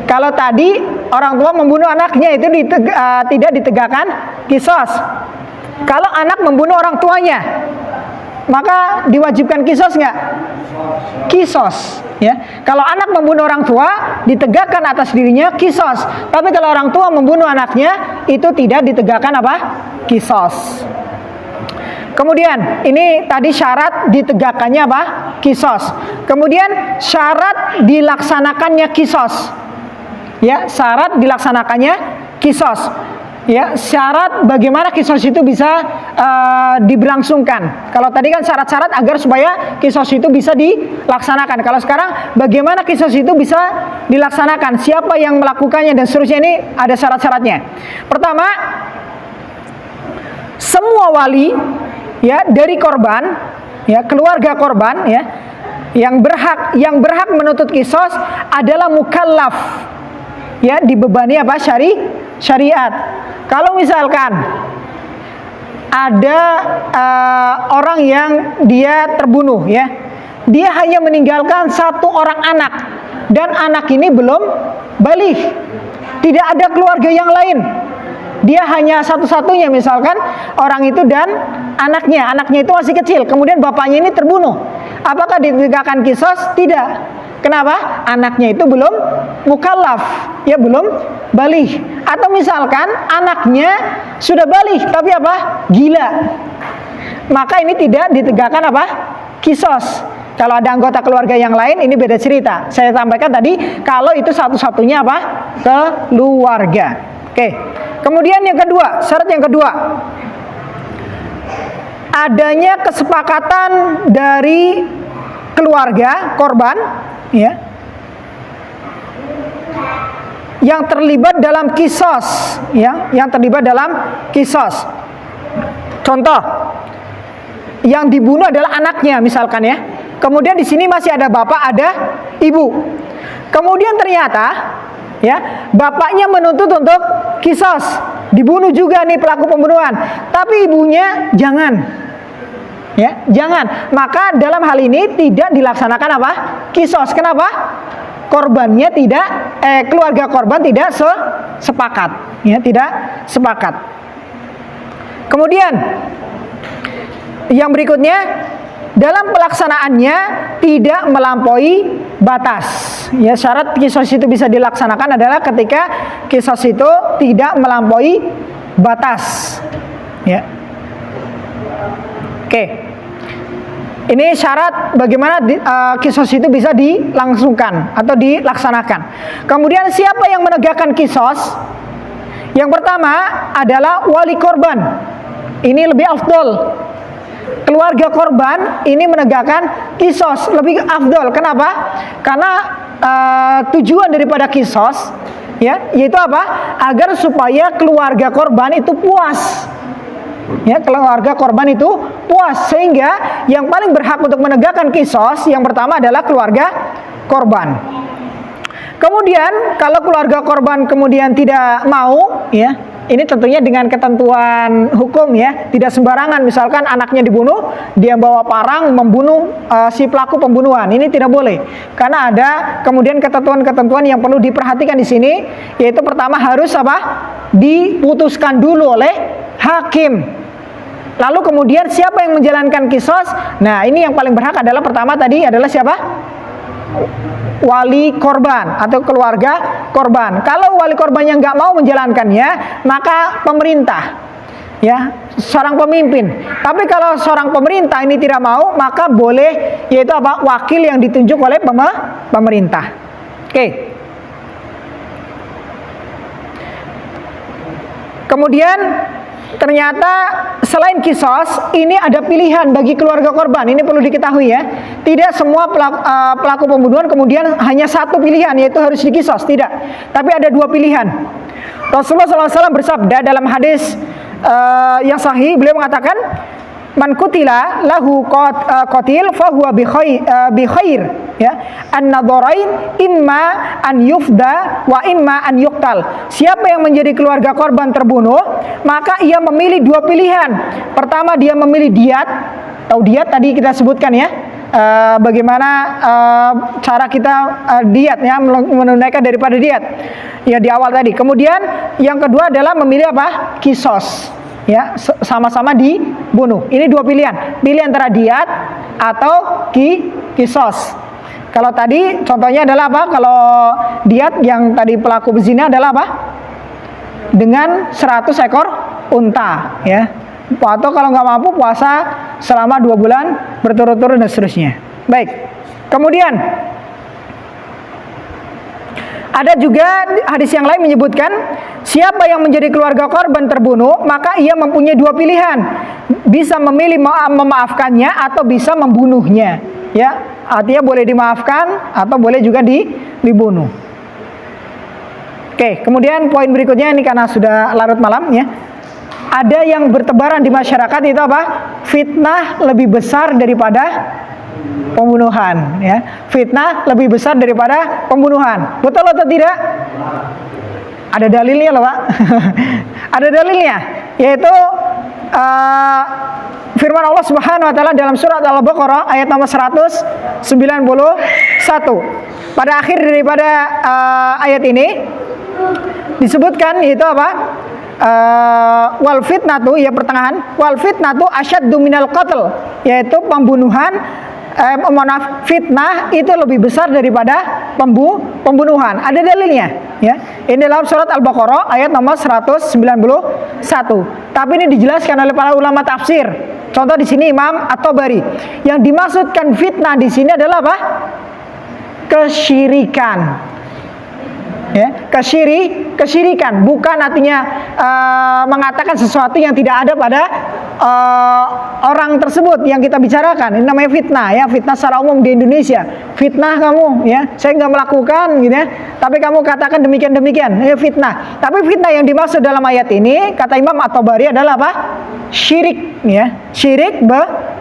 Kalau tadi orang tua membunuh anaknya itu tidak ditegakkan kisos. Kalau anak membunuh orang tuanya, maka diwajibkan kisos nggak? Kisos, ya. Kalau anak membunuh orang tua, ditegakkan atas dirinya kisos. Tapi kalau orang tua membunuh anaknya, itu tidak ditegakkan apa? Kisos. Kemudian ini tadi syarat ditegakkannya apa? Kisos. Kemudian syarat dilaksanakannya kisos. Ya, syarat dilaksanakannya kisos. Ya, syarat bagaimana kisos itu bisa diberlangsungkan. Kalau tadi kan syarat-syarat agar supaya kisos itu bisa dilaksanakan. Kalau sekarang bagaimana kisos itu bisa dilaksanakan? Siapa yang melakukannya dan seterusnya, ini ada syarat-syaratnya. Pertama, semua wali ya dari korban, ya keluarga korban ya yang berhak menuntut kisos adalah mukallaf. Ya, dibebani apa? Syariat. Kalau misalkan ada orang yang dia terbunuh ya, dia hanya meninggalkan satu orang anak dan anak ini belum baligh, tidak ada keluarga yang lain, dia hanya satu-satunya, misalkan orang itu dan anaknya itu masih kecil, kemudian bapaknya ini terbunuh, apakah ditegakkan kisos? Tidak. Kenapa? Anaknya itu belum mukallaf, ya belum baligh. Atau misalkan anaknya sudah baligh tapi apa? Gila. Maka ini tidak ditegakkan apa? Kisos. Kalau ada anggota keluarga yang lain, ini beda cerita. Saya sampaikan tadi kalau itu satu-satunya apa? Keluarga. Oke. Kemudian yang kedua, syarat yang kedua, adanya kesepakatan dari keluarga korban ya yang terlibat dalam kisos, ya yang terlibat dalam kisos. Contoh, yang dibunuh adalah anaknya misalkan ya, kemudian di sini masih ada bapak, ada ibu, kemudian ternyata ya bapaknya menuntut untuk kisos, dibunuh juga nih pelaku pembunuhan, tapi ibunya jangan, ya jangan. Maka dalam hal ini tidak dilaksanakan apa? Kisos. Kenapa? Korbannya tidak, keluarga korban tidak sepakat, ya tidak sepakat. Kemudian yang berikutnya, dalam pelaksanaannya tidak melampaui batas. Ya, syarat kisos itu bisa dilaksanakan adalah ketika kisos itu tidak melampaui batas. Ya. Oke. Ini syarat bagaimana kisos itu bisa dilangsungkan atau dilaksanakan. Kemudian siapa yang menegakkan kisos? Yang pertama adalah wali korban. Ini lebih afdol. Keluarga korban ini menegakkan kisos lebih afdol. Kenapa? Karena tujuan daripada kisos ya, yaitu apa? Agar supaya keluarga korban itu puas. Ya, keluarga korban itu puas, sehingga yang paling berhak untuk menegakkan kisos yang pertama adalah keluarga korban. Kemudian kalau keluarga korban kemudian tidak mau, ya ini tentunya dengan ketentuan hukum ya, tidak sembarangan. Misalkan anaknya dibunuh, dia bawa parang membunuh si pelaku pembunuhan, ini tidak boleh. Karena ada kemudian ketentuan-ketentuan yang perlu diperhatikan di sini, yaitu pertama harus apa? Diputuskan dulu oleh hakim. Lalu kemudian siapa yang menjalankan kisos? Nah, ini yang paling berhak adalah pertama tadi adalah siapa? Wali korban atau keluarga korban. Kalau wali korban yang nggak mau menjalankannya, maka pemerintah, ya seorang pemimpin. Tapi kalau seorang pemerintah ini tidak mau, maka boleh, yaitu apa? Wakil yang ditunjuk oleh pemerintah. Oke. Kemudian ternyata selain kisos, ini ada pilihan bagi keluarga korban. Ini perlu diketahui ya. Tidak semua pelaku pembunuhan kemudian hanya satu pilihan, yaitu harus dikisos. Tidak. Tapi ada dua pilihan. Rasulullah SAW bersabda dalam hadis yang sahih, beliau mengatakan, man kutila lahu qatil fahuwa bi khair, ya an-nadharain imma an yufda wa imma an yuqtal. Siapa yang menjadi keluarga korban terbunuh, maka ia memilih dua pilihan. Pertama, dia memilih diat. Tahu diat tadi kita sebutkan ya, bagaimana cara kita diat ya, menunaikan daripada diat ya di awal tadi. Kemudian yang kedua adalah memilih apa? Kisos. ya, sama-sama dibunuh. Ini dua pilihan. Pilih antara diat atau kisos. Kalau tadi contohnya adalah apa? Kalau diat yang tadi pelaku berzina adalah apa? Dengan 100 ekor unta, ya. Atau kalau nggak mampu puasa selama 2 bulan berturut-turut dan seterusnya. Baik. Kemudian ada juga hadis yang lain menyebutkan siapa yang menjadi keluarga korban terbunuh maka ia mempunyai dua pilihan, bisa memilih memaafkannya atau bisa membunuhnya, ya, artinya boleh dimaafkan atau boleh juga dibunuh. Oke, kemudian poin berikutnya ini karena sudah larut malam, ya, ada yang bertebaran di masyarakat itu apa? Fitnah lebih besar daripada pembunuhan, ya. Fitnah lebih besar daripada pembunuhan. Betul atau tidak? Ada dalilnya loh, Pak. Ada dalilnya, yaitu firman Allah Subhanahu wa taala dalam surat Al-Baqarah ayat nomor 191. Pada akhir daripada ayat ini disebutkan yaitu apa? Wal fitnatu, ya, pertengahan, wal fitnatu asyaddu minal qatl, yaitu pembunuhan fitnah itu lebih besar daripada pembunuhan. Ada dalilnya, ya. Ini dalam surat Al-Baqarah ayat nomor 191. Tapi ini dijelaskan oleh para ulama tafsir. Contoh di sini Imam At-Tabari. Yang dimaksudkan fitnah di sini adalah apa? Kesyirikan. Ya, kesyirikan bukan artinya mengatakan sesuatu yang tidak ada pada orang tersebut yang kita bicarakan. Ini namanya fitnah, ya, fitnah secara umum di Indonesia. Fitnah kamu, ya, saya nggak melakukan, gitu ya, tapi kamu katakan demikian, ya, fitnah. Tapi fitnah yang dimaksud dalam ayat ini kata Imam At-Tabari adalah apa? Syirik, ya, syirik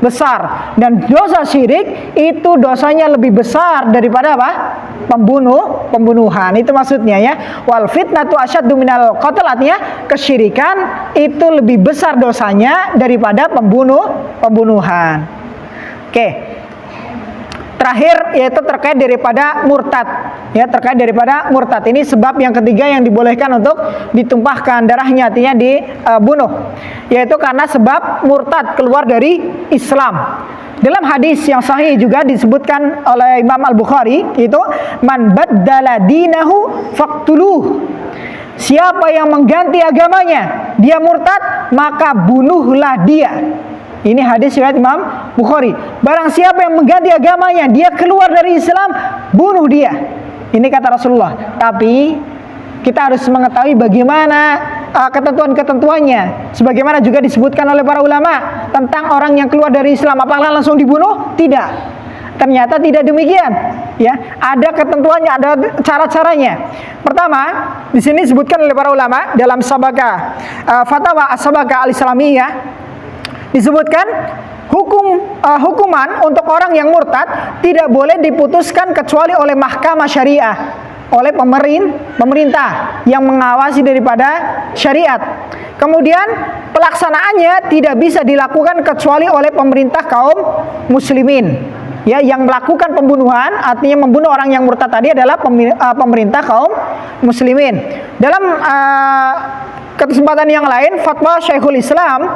besar, dan dosa syirik itu dosanya lebih besar daripada apa? Pembunuhan. Itu maksudnya, ya. Wal fitnatu asyaddu minal qatl, artinya kesyirikan itu lebih besar dosanya daripada pembunuhan. Oke. Terakhir yaitu terkait daripada murtad, ya, terkait daripada murtad. Ini sebab yang ketiga yang dibolehkan untuk ditumpahkan darahnya, artinya dibunuh, yaitu karena sebab murtad keluar dari Islam. Dalam hadis yang sahih juga disebutkan oleh Imam Al-Bukhari, itu man baddala dinahu faqtuluh. Siapa yang mengganti agamanya, dia murtad, maka bunuhlah dia. Ini hadis riwayat Imam Bukhari. Barang siapa yang mengganti agamanya, dia keluar dari Islam, bunuh dia. Ini kata Rasulullah. Tapi kita harus mengetahui bagaimana ketentuan-ketentuannya. Sebagaimana juga disebutkan oleh para ulama tentang orang yang keluar dari Islam, apakah langsung dibunuh? Tidak. Ternyata tidak demikian, ya. Ada ketentuannya, ada cara-caranya. Pertama, di sini disebutkan oleh para ulama dalam Sabaka Fatwa As-Sabaka Al-Islamiyah, disebutkan hukuman untuk orang yang murtad tidak boleh diputuskan kecuali oleh mahkamah syariah, oleh pemerintah yang mengawasi daripada syariat. Kemudian pelaksanaannya tidak bisa dilakukan kecuali oleh pemerintah kaum muslimin, ya, yang melakukan pembunuhan, artinya membunuh orang yang murtad tadi adalah pemerintah kaum muslimin. Dalam kesempatan yang lain, fatwa Syekhul Islam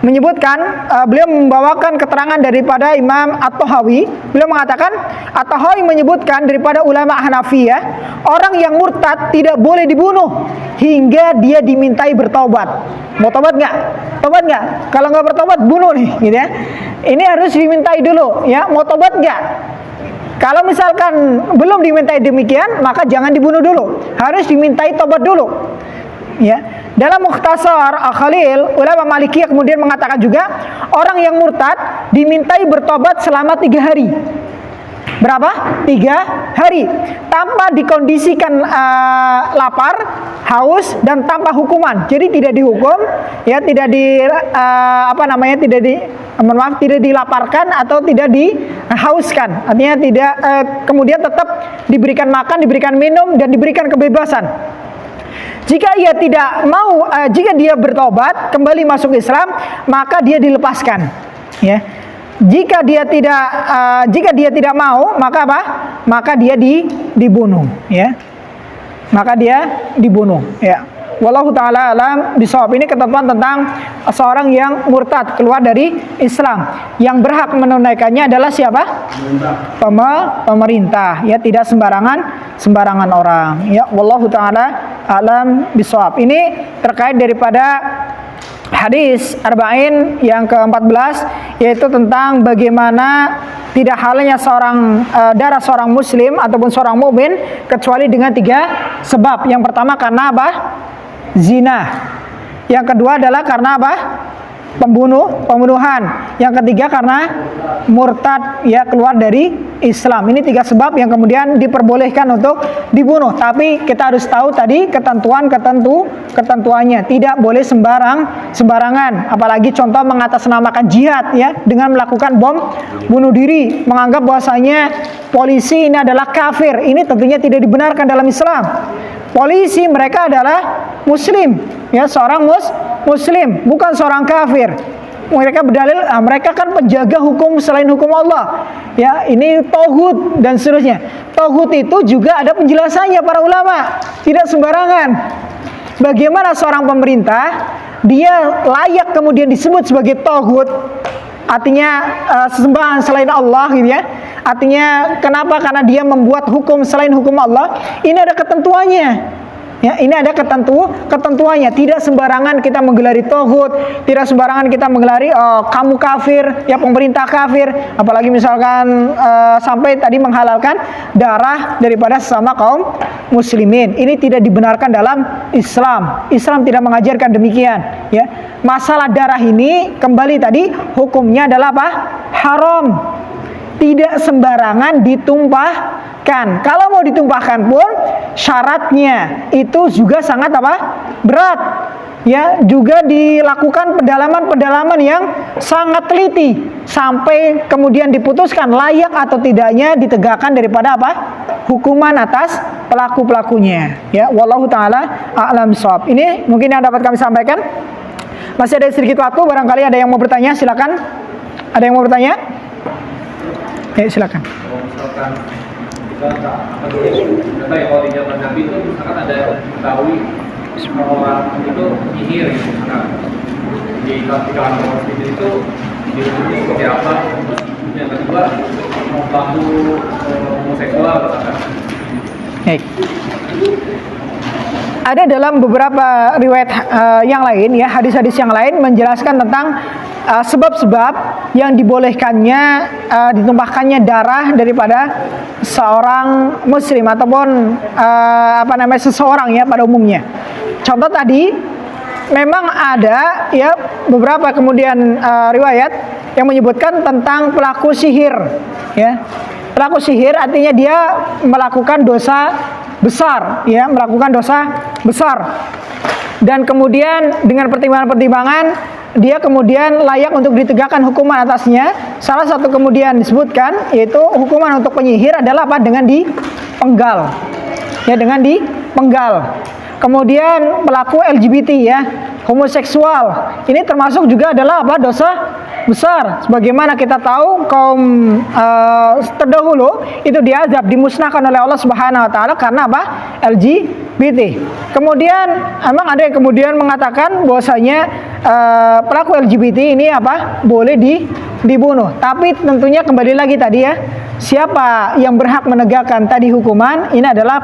menyebutkan, beliau membawakan keterangan daripada Imam At-Tahawi. Beliau mengatakan, At-Tahawi menyebutkan daripada ulama Hanafiyah, orang yang murtad tidak boleh dibunuh hingga dia dimintai bertobat. Mau tobat nggak? Tobat nggak? Kalau nggak bertobat, bunuh nih, gitu ya. Ini harus dimintai dulu, ya. Mau tobat nggak? Kalau misalkan belum dimintai demikian, maka jangan dibunuh dulu. Harus dimintai tobat dulu, ya. Dalam Mukhtasar Al-Khalil, ulama Malikiyah kemudian mengatakan juga orang yang murtad dimintai bertobat selama 3 hari. Berapa? 3 hari. Tanpa dikondisikan lapar, haus, dan tanpa hukuman. Jadi tidak dihukum, ya, tidak tidak dilaparkan atau tidak dihauskan. Artinya tidak kemudian tetap diberikan makan, diberikan minum, dan diberikan kebebasan. Jika ia tidak mau, jika dia bertobat kembali masuk Islam, maka dia dilepaskan, ya. Jika dia tidak mau, maka apa? Maka dia dibunuh, ya. Maka dia dibunuh, ya. Wallahu taala alam bisawab. Ini ketentuan tentang seorang yang murtad keluar dari Islam. Yang berhak menunaikannya adalah siapa? Pemerintah. Ya, tidak sembarangan orang. Ya, wallahu taala alam bisawab. Ini terkait daripada hadis arba'in yang ke-14, yaitu tentang bagaimana tidak halalnya darah seorang muslim ataupun seorang mukmin kecuali dengan 3 sebab. Yang pertama karena apa? Zina. Yang kedua adalah karena apa? Pembunuhan. Yang ketiga karena murtad, ya, keluar dari Islam. Ini 3 sebab yang kemudian diperbolehkan untuk dibunuh. Tapi kita harus tahu tadi ketentuannya. Tidak boleh sembarangan. Apalagi contoh mengatasnamakan jihad, ya, dengan melakukan bom bunuh diri, menganggap bahwasanya polisi ini adalah kafir. Ini tentunya tidak dibenarkan dalam Islam. Polisi mereka adalah muslim, ya, seorang muslim, bukan seorang kafir. Mereka berdalil, mereka kan penjaga hukum selain hukum Allah. Ya, ini tauhid dan seterusnya. Tauhid itu juga ada penjelasannya para ulama, tidak sembarangan. Bagaimana seorang pemerintah dia layak kemudian disebut sebagai tauhid? Artinya sesembahan selain Allah, gitu ya. Artinya kenapa? Karena dia membuat hukum selain hukum Allah. Ini ada ketentuannya. Ya, ini ada ketentuannya. Tidak sembarangan kita menggelari tauhid, tidak sembarangan kita menggelari kamu kafir, ya, pemerintah kafir. Apalagi misalkan sampai tadi menghalalkan darah daripada sesama kaum muslimin. Ini tidak dibenarkan dalam Islam. Islam tidak mengajarkan demikian, ya. Masalah darah ini kembali tadi hukumnya adalah apa? Haram. Tidak sembarangan ditumpahkan. Kalau mau ditumpahkan pun syaratnya itu juga sangat apa? Berat. Ya, juga dilakukan pendalaman yang sangat teliti sampai kemudian diputuskan layak atau tidaknya ditegakkan daripada apa? Hukuman atas pelaku-pelakunya. Ya, wallahu taala a'lam bishawab. Ini mungkin yang dapat kami sampaikan. Masih ada sedikit waktu, barangkali ada yang mau bertanya, silakan. Ada yang mau bertanya? Ya, silakan. Kalau misalkan kita data ya, kalau di zaman Nabi itu misalkan ada yang mengetahui orang itu nyihir, misalkan di kalangan orang itu dihukumnya seperti apa? Yang kedua, pelaku homoseksual, misalkan. Baik. Ada dalam beberapa riwayat yang lain, ya, hadis-hadis yang lain menjelaskan tentang sebab-sebab yang dibolehkannya ditumpahkannya darah daripada seorang muslim ataupun seseorang, ya, pada umumnya. Contoh tadi memang ada, ya, beberapa kemudian riwayat yang menyebutkan tentang pelaku sihir, ya. Pelaku sihir artinya dia melakukan dosa besar, ya, melakukan dosa besar. Dan kemudian dengan pertimbangan-pertimbangan dia kemudian layak untuk ditegakkan hukuman atasnya. Salah satu kemudian disebutkan yaitu hukuman untuk penyihir adalah apa? Dengan dipenggal. Ya, dengan dipenggal. Kemudian pelaku LGBT, ya, homoseksual, ini termasuk juga adalah apa? Dosa besar. Sebagaimana kita tahu kaum terdahulu itu diazab, dimusnahkan oleh Allah Subhanahu wa taala karena apa? LGBT. Kemudian emang ada yang kemudian mengatakan bahwasanya pelaku LGBT ini apa? Boleh dibunuh. Tapi tentunya kembali lagi tadi, ya, siapa yang berhak menegakkan tadi hukuman? Ini adalah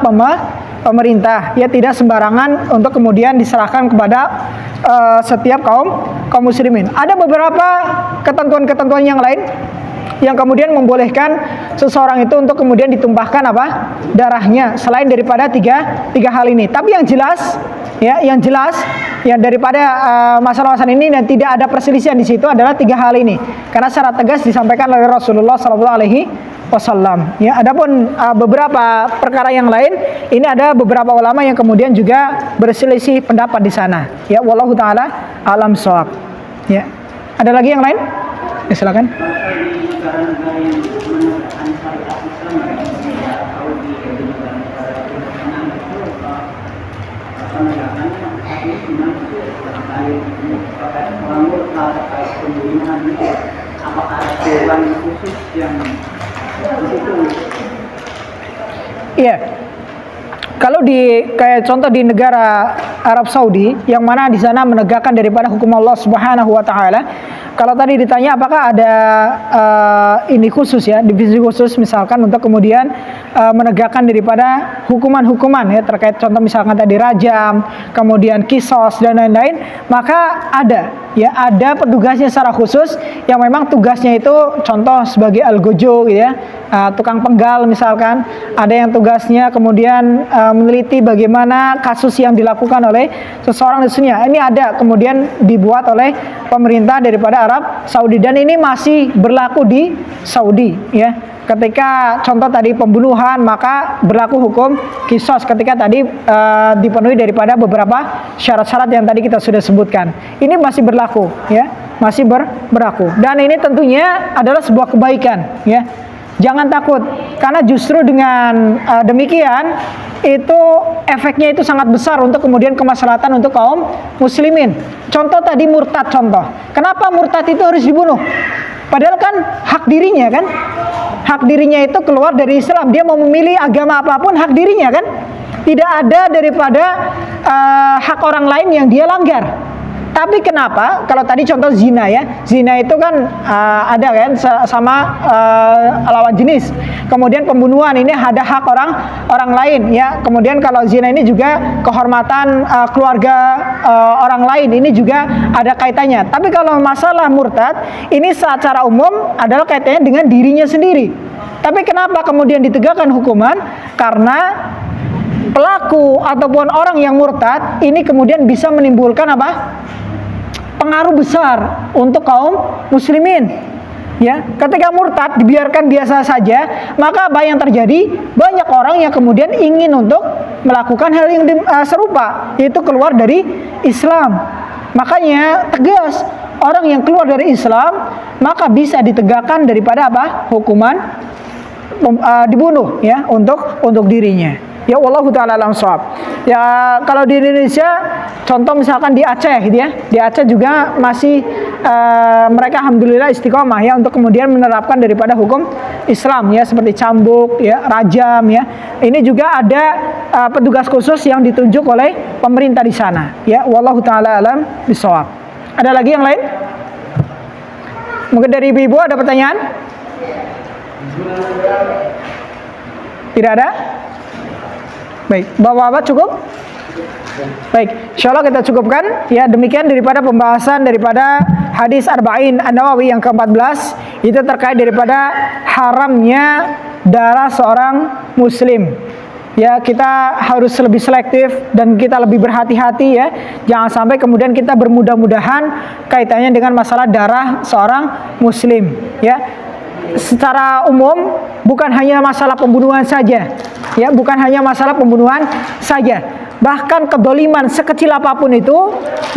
pemerintah, ya, tidak sembarangan untuk kemudian diserahkan kepada setiap kaum muslimin. Ada beberapa ketentuan-ketentuan yang lain yang kemudian membolehkan seseorang itu untuk kemudian ditumpahkan apa? Darahnya selain daripada tiga hal ini. Tapi yang jelas, ya, daripada masalah-masalah ini dan tidak ada perselisihan di situ adalah 3 hal ini. Karena secara tegas disampaikan oleh Rasulullah SAW. Ya, adapun beberapa perkara yang lain, ini ada beberapa ulama yang kemudian juga berselisih pendapat di sana. Ya, wallahu taala alam shawab. Ya, ada lagi yang lain? Ya, silakan. Apakah ada dewan khusus yang itu? Iya. Kalau kayak contoh di negara Arab Saudi, yang mana di sana menegakkan daripada hukum Allah Subhanahu wa taala. Kalau tadi ditanya apakah ada ini khusus ya, divisi khusus misalkan untuk kemudian menegakkan daripada hukuman-hukuman ya, terkait contoh misalkan tadi rajam, kemudian kisos dan lain-lain, maka ada petugasnya secara khusus yang memang tugasnya itu contoh sebagai algojo gitu ya, tukang penggal misalkan, ada yang tugasnya kemudian meneliti bagaimana kasus yang dilakukan oleh seseorang di dunia. Ini ada kemudian dibuat oleh pemerintah daripada Arab Saudi, dan ini masih berlaku di Saudi ya. Ketika contoh tadi pembunuhan, maka berlaku hukum kisos ketika tadi dipenuhi daripada beberapa syarat-syarat yang tadi kita sudah sebutkan. Ini masih berlaku ya, masih berlaku. Dan ini tentunya adalah sebuah kebaikan ya. Jangan takut, karena justru dengan demikian itu efeknya itu sangat besar untuk kemudian kemaslahatan untuk kaum muslimin. Contoh tadi murtad, contoh. Kenapa murtad itu harus dibunuh? Padahal kan hak dirinya kan, hak dirinya itu keluar dari Islam, dia mau memilih agama apapun hak dirinya kan, tidak ada daripada hak orang lain yang dia langgar. Tapi kenapa kalau tadi contoh zina ya, zina itu kan ada kan sama lawan jenis. Kemudian pembunuhan ini ada hak orang lain ya. Kemudian kalau zina ini juga kehormatan keluarga orang lain, ini juga ada kaitannya. Tapi kalau masalah murtad ini secara umum adalah kaitannya dengan dirinya sendiri. Tapi kenapa kemudian ditegakkan hukuman? Karena pelaku ataupun orang yang murtad ini kemudian bisa menimbulkan apa? Pengaruh besar untuk kaum muslimin. Ya, ketika murtad dibiarkan biasa saja, maka apa yang terjadi? Banyak orang yang kemudian ingin untuk melakukan hal yang serupa, yaitu keluar dari Islam. Makanya tegas, orang yang keluar dari Islam maka bisa ditegakkan daripada apa? Hukuman dibunuh ya untuk dirinya. Ya wallahu taala alam shawab. Ya kalau di Indonesia contoh misalkan di Aceh gitu ya. Di Aceh juga masih mereka alhamdulillah istiqomah ya untuk kemudian menerapkan daripada hukum Islam ya, seperti cambuk ya, rajam ya. Ini juga ada petugas khusus yang ditunjuk oleh pemerintah di sana. Ya wallahu taala alam bishawab. Ada lagi yang lain? Mungkin dari ibu-ibu ada pertanyaan? Tidak ada? Baik, bapak-bapak cukup? Baik, insyaallah kita cukupkan. Ya, demikian daripada pembahasan daripada hadis Arba'in An-Nawawi yang ke-14, itu terkait daripada haramnya darah seorang muslim. Ya, kita harus lebih selektif dan kita lebih berhati-hati ya. Jangan sampai kemudian kita bermudah-mudahan kaitannya dengan masalah darah seorang muslim, ya. Secara umum bukan hanya masalah pembunuhan saja, ya, bukan hanya masalah pembunuhan saja. Bahkan kedoliman sekecil apapun itu,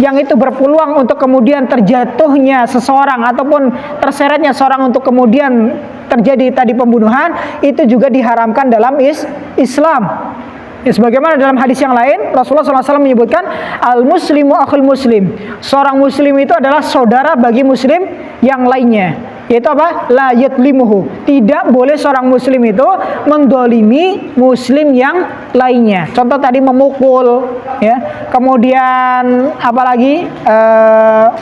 yang itu berpeluang untuk kemudian terjatuhnya seseorang ataupun terseretnya seorang untuk kemudian terjadi tadi pembunuhan, itu juga diharamkan dalam Islam. Ya, sebagaimana dalam hadis yang lain Rasulullah SAW menyebutkan al-muslimu akhul muslim, seorang muslim itu adalah saudara bagi muslim yang lainnya. Yaitu apa? La yatlimuhu, tidak boleh seorang muslim itu mendolimi muslim yang lainnya. Contoh tadi memukul, ya, kemudian apalagi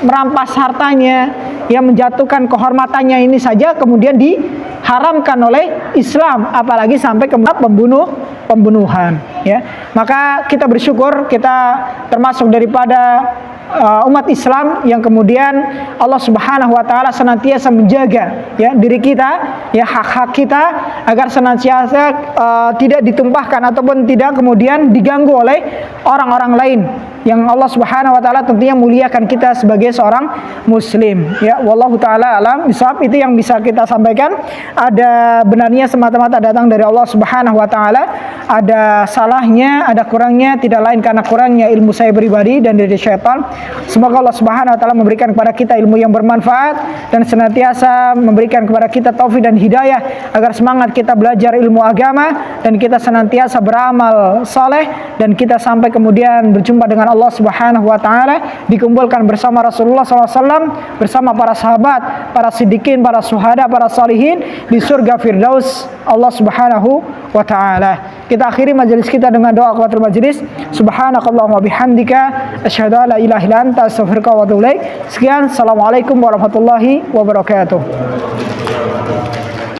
merampas hartanya, yang menjatuhkan kehormatannya, ini saja kemudian diharamkan oleh Islam, apalagi sampai ke pembunuhan. Ya, maka kita bersyukur kita termasuk daripada umat Islam yang kemudian Allah Subhanahu wa taala senantiasa menjaga ya diri kita, ya hak-hak kita agar senantiasa tidak ditumpahkan ataupun tidak kemudian diganggu oleh orang-orang lain, yang Allah Subhanahu wa taala tentunya muliakan kita sebagai seorang muslim. Ya, wallahu taala alam bisawab. Itu yang bisa kita sampaikan. Ada benarnya semata-mata datang dari Allah Subhanahu wa taala, ada salahnya, ada kurangnya tidak lain karena kurangnya ilmu saya pribadi dan dari syaitan. Semoga Allah Subhanahu wa taala memberikan kepada kita ilmu yang bermanfaat dan senantiasa memberikan kepada kita taufik dan hidayah agar semangat kita belajar ilmu agama dan kita senantiasa beramal saleh dan kita sampai kemudian berjumpa dengan Allah Subhanahu wa taala, dikumpulkan bersama Rasulullah SAW, bersama para sahabat, para siddiqin, para syuhada, para salihin di surga Firdaus Allah Subhanahu wa taala. Kita akhiri majelis kita dengan doa kafatul majelis. Subhanakallahumma bihamdika asyhadu an la ilaha illa anta astaghfiruka wa atubu ilaik. Sekian, assalamualaikum warahmatullahi wabarakatuh.